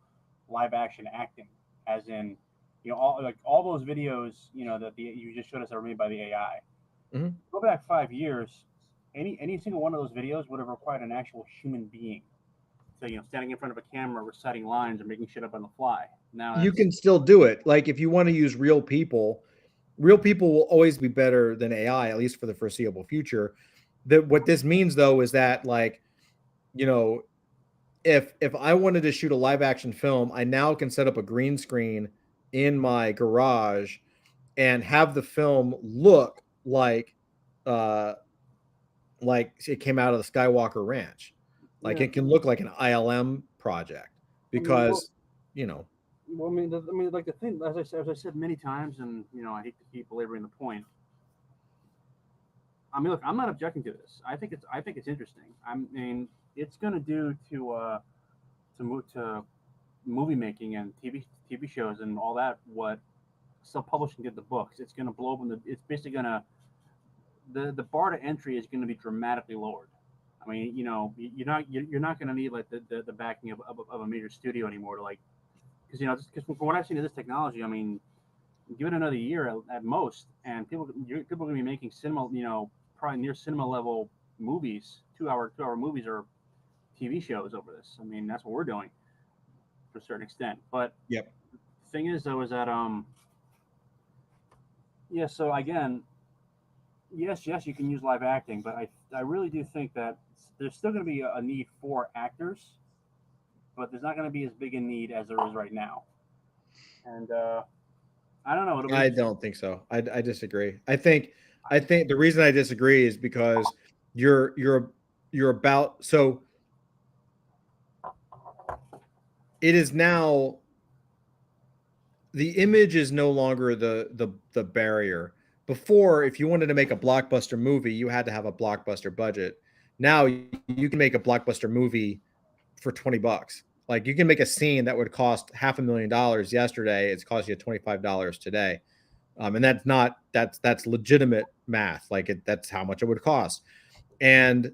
live action acting, as in all those videos that you just showed us are made by the AI. Mm-hmm. Go back 5 years, any single one of those videos would have required an actual human being. So standing in front of a camera, reciting lines, or making shit up on the fly. Now You can still do it. Like if you want to use real people will always be better than AI, at least for the foreseeable future. What this means though is that, like, if I wanted to shoot a live action film, I now can set up a green screen in my garage and have the film look like it came out of the Skywalker Ranch. Like it can look like an ILM project, because Well, like the thing, as I said many times, and I hate to keep belaboring the point. I mean, look, I'm not objecting to this. I think it's interesting. I mean, it's going to do to movie making and TV shows and all that what self-publishing did to books. It's going to blow open it's basically going to, the bar to entry is going to be dramatically lowered. I mean, you're not going to need like the backing of a major studio anymore to, like, because from what I've seen of this technology, I mean, give it another year at most, and people are going to be making cinema, probably near cinema level movies, 2-hour movies or TV shows over this. I mean, that's what we're doing to a certain extent. But yep. The thing is, though, is that yeah. So again, yes, you can use live acting, but I really do think that there's still going to be a need for actors, but there's not going to be as big a need as there is right now. And I don't know. I don't think so. I disagree. I think the reason I disagree is because you're about, so it is now, the image is no longer the barrier. Before, if you wanted to make a blockbuster movie, you had to have a blockbuster budget. Now you can make a blockbuster movie for $20. Like you can make a scene that would cost $500,000 yesterday. It's cost you $25 today. And that's legitimate math. Like that's how much it would cost. And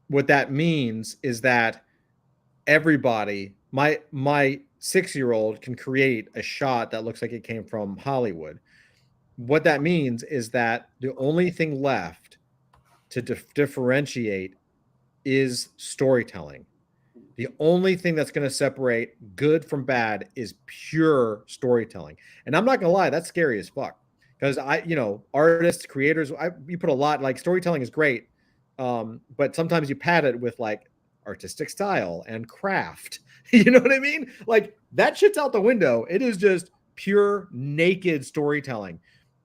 what that means is that everybody, my 6-year-old can create a shot that looks like it came from Hollywood. What that means is that the only thing left to differentiate is storytelling. The only thing that's going to separate good from bad is pure storytelling. And I'm not going to lie, that's scary as fuck. Because artists, creators, you put a lot, like storytelling is great. But sometimes you pad it with like artistic style and craft. You know what I mean? Like that shit's out the window. It is just pure naked storytelling.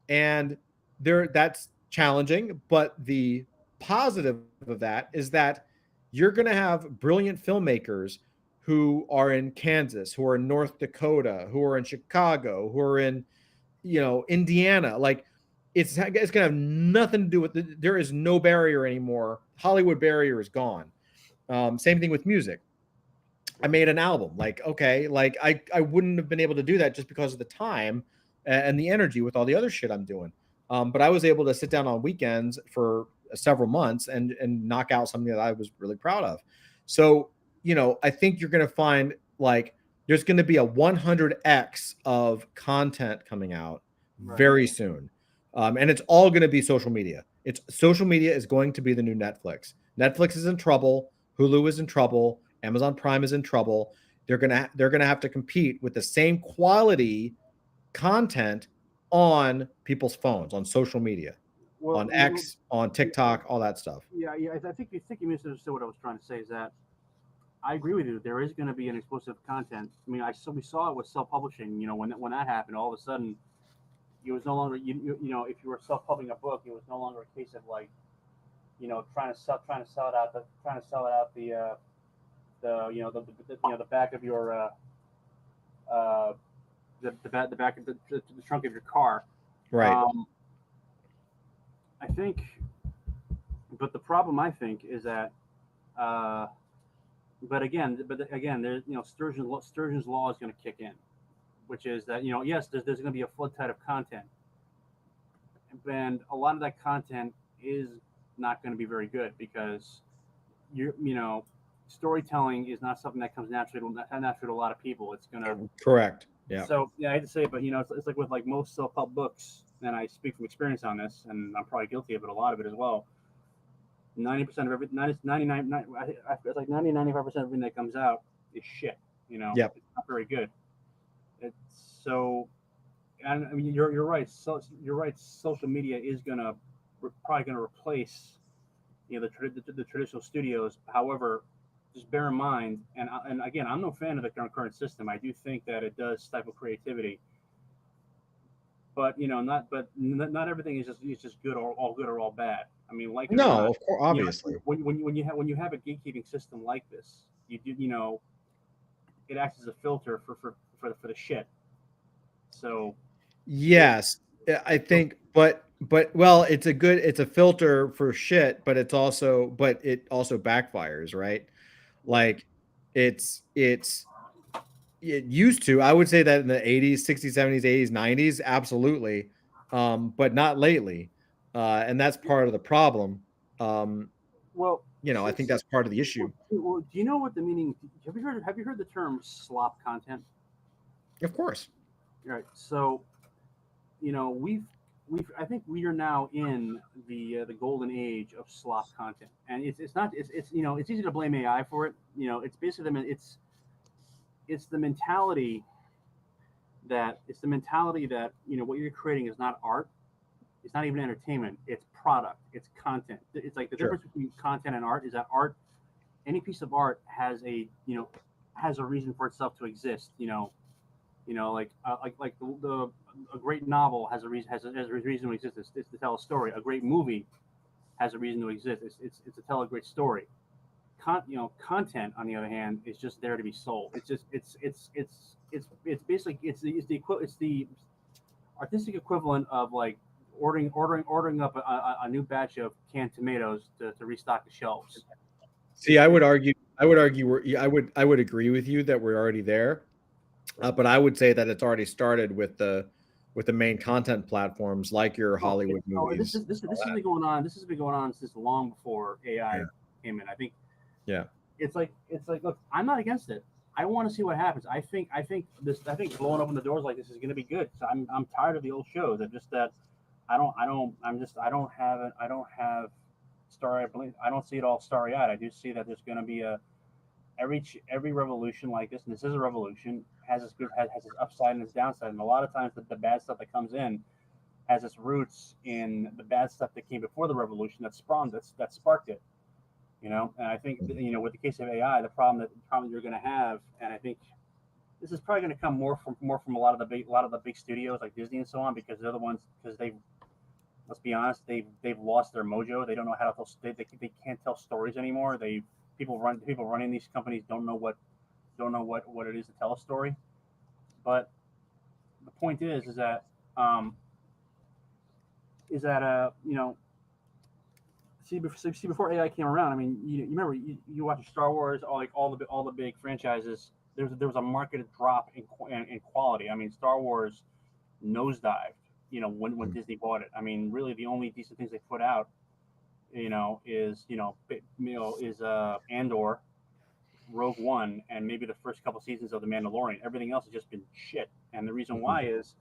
And that's challenging. But the positive of that is that you're going to have brilliant filmmakers who are in Kansas, who are in North Dakota, who are in Chicago, who are in, Indiana. Like it's going to have nothing to do with there is no barrier anymore. Hollywood barrier is gone. Same thing with music. I made an album. Like, okay, like I wouldn't have been able to do that just because of the time and the energy with all the other shit I'm doing. But I was able to sit down on weekends for several months and knock out something that I was really proud of. So, I think you're going to find like there's going to be a 100x of content coming out very soon. And it's all going to be social media. Social media is going to be the new Netflix. Netflix is in trouble. Hulu is in trouble. Amazon Prime is in trouble. They're going to have to compete with the same quality content on people's phones, on social media, on X, on TikTok, all that stuff. Yeah. I think you misunderstood what I was trying to say. Is that I agree with you. There is going to be an explosive content. I mean, we saw it with self-publishing. When that happened, all of a sudden, it was no longer if you were self-publishing a book, it was no longer a case of like, trying to sell it out the back of your the back of the trunk of your car. Right. I think, but the problem I think is that, but again, there's Sturgeon's law is going to kick in, which is that yes, there's going to be a flood tide of content, and a lot of that content is not going to be very good because storytelling is not something that comes naturally to a lot of people. It's going to correct. Yeah. So I hate to say it, but it's like with like most self-help books, and I speak from experience on this, and I'm probably guilty of it, a lot of it as well. 90% of everything, 95% of everything that comes out is shit. Yep. It's not very good. It's so, and I mean, you're right. So you're right. Social media is probably gonna replace, the traditional studios. However, just bear in mind, and again, I'm no fan of the current system. I do think that it does stifle creativity. But not everything is just good or all good or all bad. I mean, like no, of course, obviously. When you have a gatekeeping system like this, it acts as a filter for the shit. So yes, I think, but well, it's a filter for shit, but it also backfires, right? Like it used to. I would say that in the 80s, 60s, 70s, 80s, 90s, absolutely, but not lately. And that's part of the problem. Well, I think that's part of the issue. Well, do you know what the meaning? Have you heard the term slop content? Of course. Right. So, I think we are now in the golden age of slop content, and it's easy to blame AI for it. It's basically it's the mentality that what you're creating is not art. It's not even entertainment. It's product. It's content. It's like the difference between content and art is that art, any piece of art has a reason for itself to exist. Like a great novel has a reason to exist. It's to tell a story. A great movie has a reason to exist. It's to tell a great story. Content on the other hand is just there to be sold. It's basically it's the artistic equivalent of like ordering up a new batch of canned tomatoes to restock the shelves. See, I would argue I would agree with you that we're already there, but I would say that it's already started with the main content platforms like your Hollywood movies. This has been going on. This has been going on since long before AI came in. I think. Yeah. It's like look, I'm not against it. I want to see what happens. I think blowing open the doors like this is going to be good. So I'm tired of the old shows. I don't have starry. I don't see it all starry-eyed. I do see that there's going to be every revolution like this, and this is a revolution, has its upside and its downside. And a lot of times the bad stuff that comes in has its roots in the bad stuff that came before the revolution that sparked it. And I think with the case of AI, the problem you're going to have, and I think this is probably going to come more from a lot of the big studios like Disney and so on, because they're the ones, because let's be honest, they've lost their mojo. They don't know how to tell. They can't tell stories anymore. people running these companies don't know what it is to tell a story. But the point is that you know, see before AI came around. I mean, you remember you watch Star Wars, all the big franchises. There was a market drop in quality. I mean, Star Wars nosedived, you know, when Disney bought it. I mean, really the only decent things they put out, you know, is Andor, Rogue One, and maybe the first couple seasons of The Mandalorian. Everything else has just been shit. And the reason why is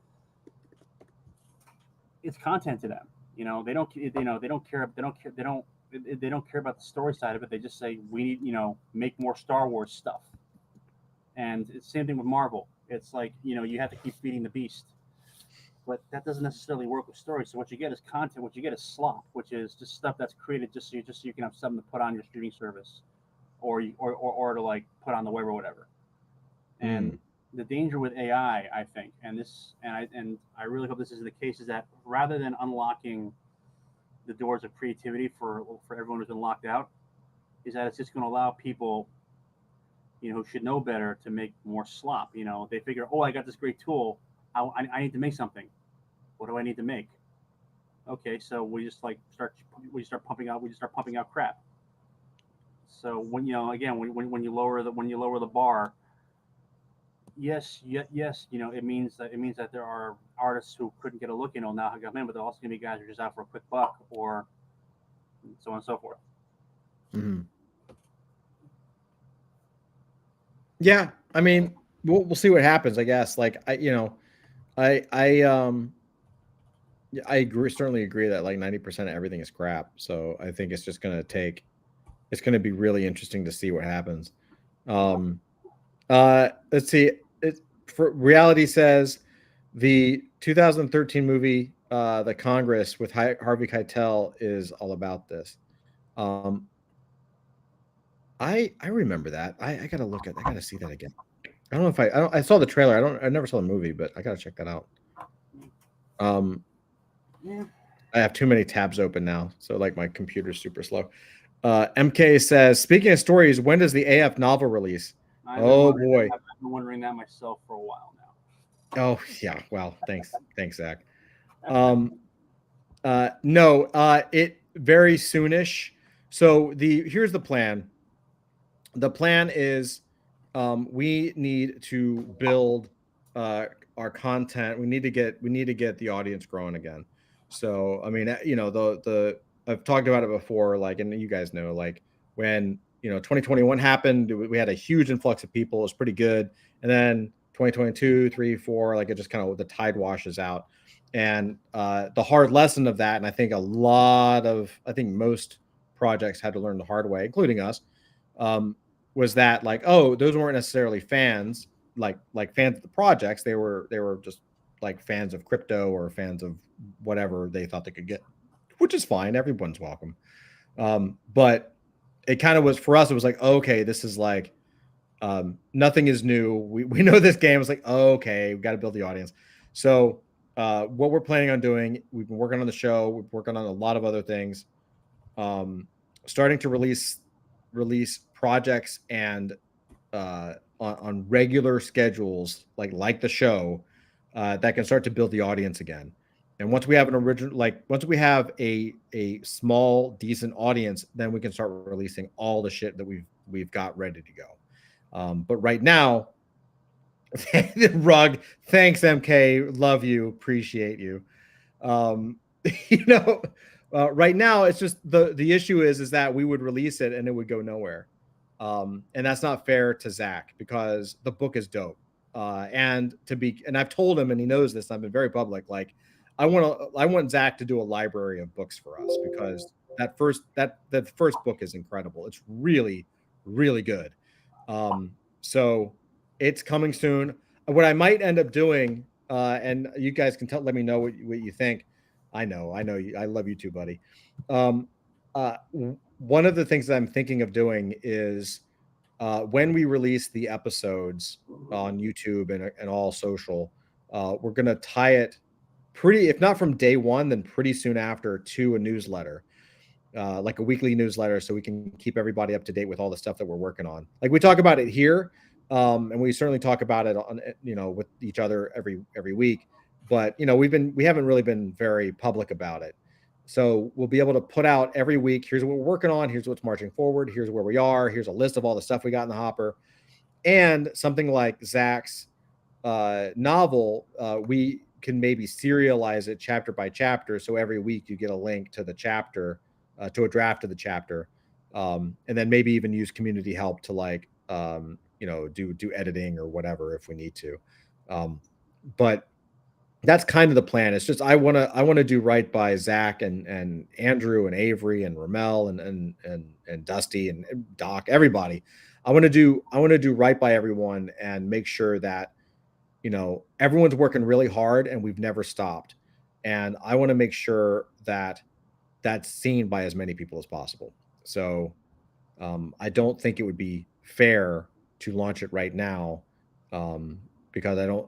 it's content to them. You know, they don't care about the story side of it. They just say we need, you know, make more Star Wars stuff. And it's the same thing with Marvel. It's like, you know, you have to keep feeding the beast. But that doesn't necessarily work with stories. So what you get is content. What you get is slop, which is just stuff that's created just so you can have something to put on your streaming service, or to like put on the web or whatever. And the danger with AI, I think, and I really hope this is the case, is that rather than unlocking the doors of creativity for everyone who's been locked out, is that it's just going to allow people, you know, who should know better to make more slop. You know, they figure, oh, I got this great tool. I need to make something. What do I need to make? Okay, so we start pumping out crap. So when, you know, again, when you lower the bar, yes, you know, it means that there are artists who couldn't get a look in will now come in, but there are also going to be guys who are just out for a quick buck, or so on and so forth. Mm-hmm. Yeah, I mean, we'll see what happens, I guess. Like, I certainly agree that like 90% of everything is crap. So I think it's just going to be really interesting to see what happens. Let's see. For Reality says the 2013 movie, The Congress with Harvey Keitel, is all about this. I remember that. I gotta see that again. I don't know if I saw the trailer. I never saw the movie, but I gotta check that out. Yeah. I have too many tabs open now, so like my computer's super slow. MK says, speaking of stories, when does the AF novel release? Oh boy, I've been wondering that myself for a while now. Oh yeah, well, thanks, Zach. No, it very soonish. So here's the plan. The plan is, we need to build our content. We need to get the audience growing again. So I mean, you know, I've talked about it before, like, and you guys know, like when, you know, 2021 happened, we had a huge influx of people. It was pretty good. And then 2022, 3, 4, like it just kind of, the tide washes out. And the hard lesson of that, and I think most projects had to learn the hard way, including us, was that like, oh, those weren't necessarily fans, like fans of the projects. They were just like fans of crypto or fans of whatever they thought they could get, which is fine. Everyone's welcome. But it kind of was, for us, it was like, okay, this is like, nothing is new. We know this game. It's like, okay, we got to build the audience. So what we're planning on doing, we've been working on the show. We're working on a lot of other things. Starting to release projects and on regular schedules, like the show, that can start to build the audience again. And once we have once we have a small, decent audience, then we can start releasing all the shit that we've got ready to go. But right now, Rug, thanks, MK, love you, appreciate you. You know, right now it's just the issue is that we would release it and it would go nowhere, and that's not fair to Zach, because the book is dope. And I've told him, and he knows this, I've been very public, like, I want Zach to do a library of books for us, because that first book is incredible. It's really, really good. So it's coming soon. What I might end up doing, and you guys can let me know what you think. I know you. I love you too, buddy. One of the things that I'm thinking of doing is, when we release the episodes on YouTube and all social, we're going to tie it if not from day one, then pretty soon after, to a newsletter. like a weekly newsletter, so we can keep everybody up to date with all the stuff that we're working on. Like we talk about it here, and we certainly talk about it on, with each other every week. But we haven't really been very public about it. So we'll be able to put out every week. Here's what we're working on. Here's what's marching forward. Here's where we are. Here's a list of all the stuff we got in the hopper. And something like Zach's novel, we can maybe serialize it chapter by chapter. So every week you get a link to the chapter, to a draft of the chapter, and then maybe even use community help to do editing or whatever if we need to. But that's kind of the plan. It's just I want to do right by Zach and Andrew and Avery and Ramel and Dusty and Doc, everybody. I want to do right by everyone and make sure that everyone's working really hard and we've never stopped. And I want to make sure that that's seen by as many people as possible. So I don't think it would be fair to launch it right now, because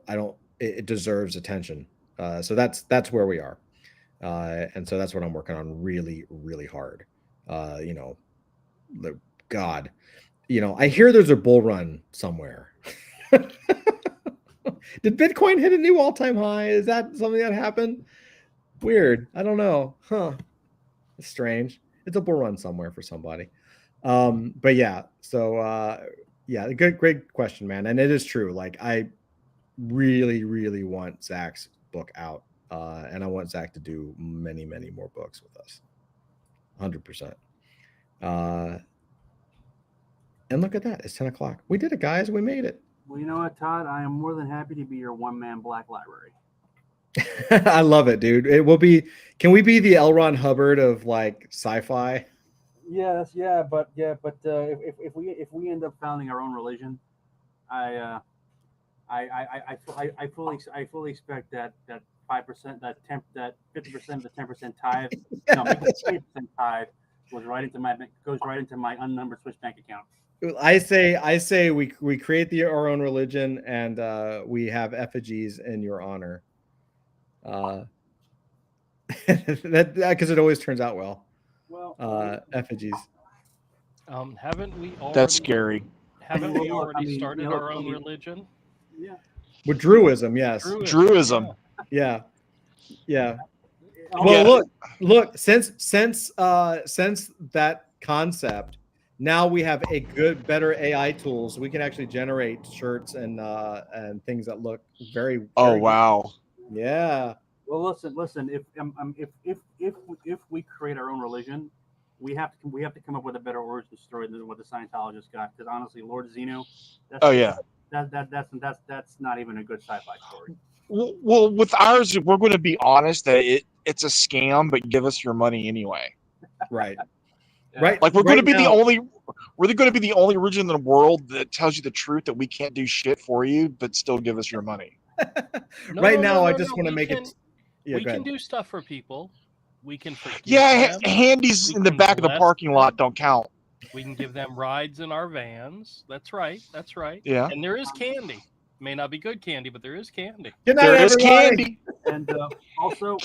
it deserves attention. So that's where we are. And so that's what I'm working on really, really hard. God, I hear there's a bull run somewhere. Did Bitcoin hit a new all-time high? Is that something that happened? Weird. I don't know. Huh. It's strange. It's a bull run somewhere for somebody. But yeah, so yeah, great question, man. And it is true. Like I really, really want Zach's book out. And I want Zach to do many, many more books with us. 100%. And look at that. It's 10 o'clock. We did it, guys. We made it. Well, you know what, Todd? I am more than happy to be your one-man Black Library. I love it, dude. It will be. Can we be the L. Ron Hubbard of like sci-fi? But if we end up founding our own religion, I fully expect that 5%, that 50% of the 10% tithe, no, 20% tithe goes right into my unnumbered Swiss bank account. I say we create our own religion and we have effigies in your honor. That because it always turns out well. Effigies. Haven't we already? That's scary. Haven't we already started our own religion? Yeah. With Druidism, yes. Druidism. Yeah. Well, look. Since that concept, now we have better AI tools. We can actually generate shirts and things that look very. Oh wow. Good. Yeah. Well, listen. If we create our own religion, we have to come up with a better origin story than what the Scientologists got. Because honestly, Lord Zeno. That's not even a good sci-fi story. Well, with ours, we're going to be honest that it's a scam, but give us your money anyway. Right. Yeah. Right. Like we're going to be the only religion in the world that tells you the truth that we can't do shit for you, but still give us your money. I just want to make it. Yeah, we can do stuff for people. We can forgive them. Handies in the back of the parking lot don't count. We can give them rides in our vans. That's right. Yeah. And there is candy. May not be good candy, but there is candy. There is candy. And also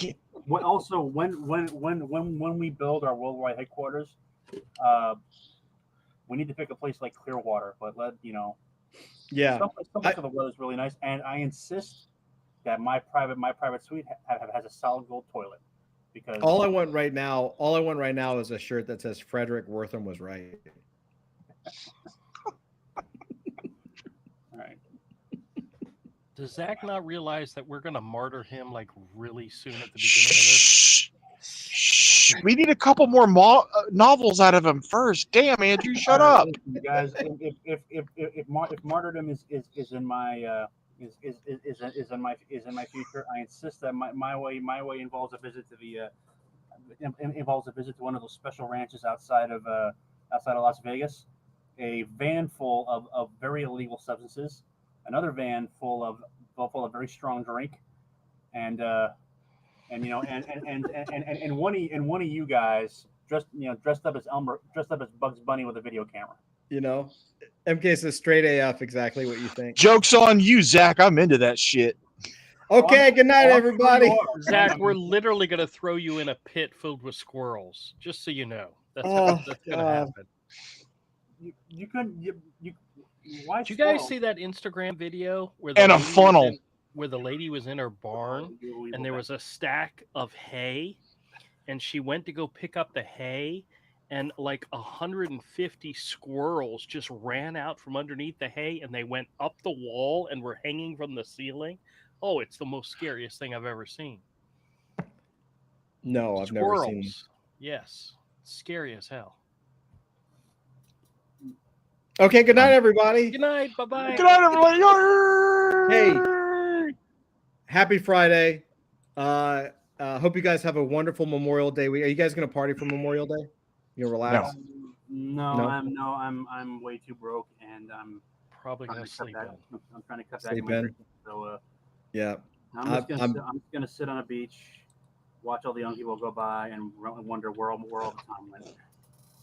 when we build our worldwide headquarters, we need to pick a place like Clearwater, but yeah, someplace where the weather is really nice. And I insist that my private suite has a solid gold toilet. Because all I want right now is a shirt that says Frederick Wortham was right. All right. Does Zach not realize that we're going to martyr him like really soon at the beginning of this? We need a couple more novels out of him first. Damn, Andrew, shut up. Guys, if martyrdom is in my is in my future, I insist that my way involves a visit to one of those special ranches outside of Las Vegas, a van full of very illegal substances, another van full of very strong drink, and one of you guys dressed up as Bugs Bunny with a video camera. MK says straight AF, exactly what you think. Joke's on you, Zach. I'm into that shit. Okay, good night, everybody. Zach, we're literally going to throw you in a pit filled with squirrels, just so you know. That's Oh, that's going to God. happen. You couldn't. Why? Did you guys squirrel? see that Instagram video where And a lady was funnel. where the lady was in her barn and there was a stack of hay, and she went to go pick up the hay, and like 150 squirrels just ran out from underneath the hay, and they went up the wall and were hanging from the ceiling. Oh, it's the most scariest thing I've ever seen. No, I've never seen. Squirrels. Yes, scary as hell. Okay, good night, everybody. Good night. Bye bye. Good night, everybody. Hey, happy Friday. Hope you guys have a wonderful Memorial Day week. Are you guys gonna party for Memorial Day? You gonna relax? No, No? I'm way too broke, and I'm probably trying gonna to cut sleep that. in. I'm trying to cut back Sleep on my in? drinking. So Yeah. I'm just gonna sit on a beach, watch all the young people go by, and wonder where all the time went.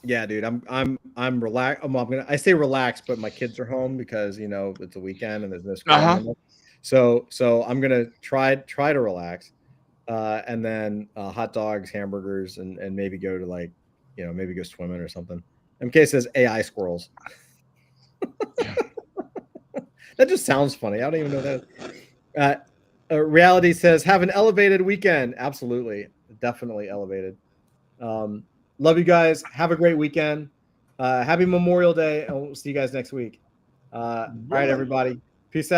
Yeah, dude. I'm relaxed. I say relax, but my kids are home because it's a weekend and there's no school. Uh-huh. Monday. So I'm gonna try to relax, and then hot dogs, hamburgers, and maybe go to maybe go swimming or something. MK says AI squirrels. That just sounds funny. I don't even know that. Reality says have an elevated weekend. Absolutely, definitely elevated. Love you guys. Have a great weekend. Happy Memorial Day, and we'll see you guys next week. All right, everybody. Peace out.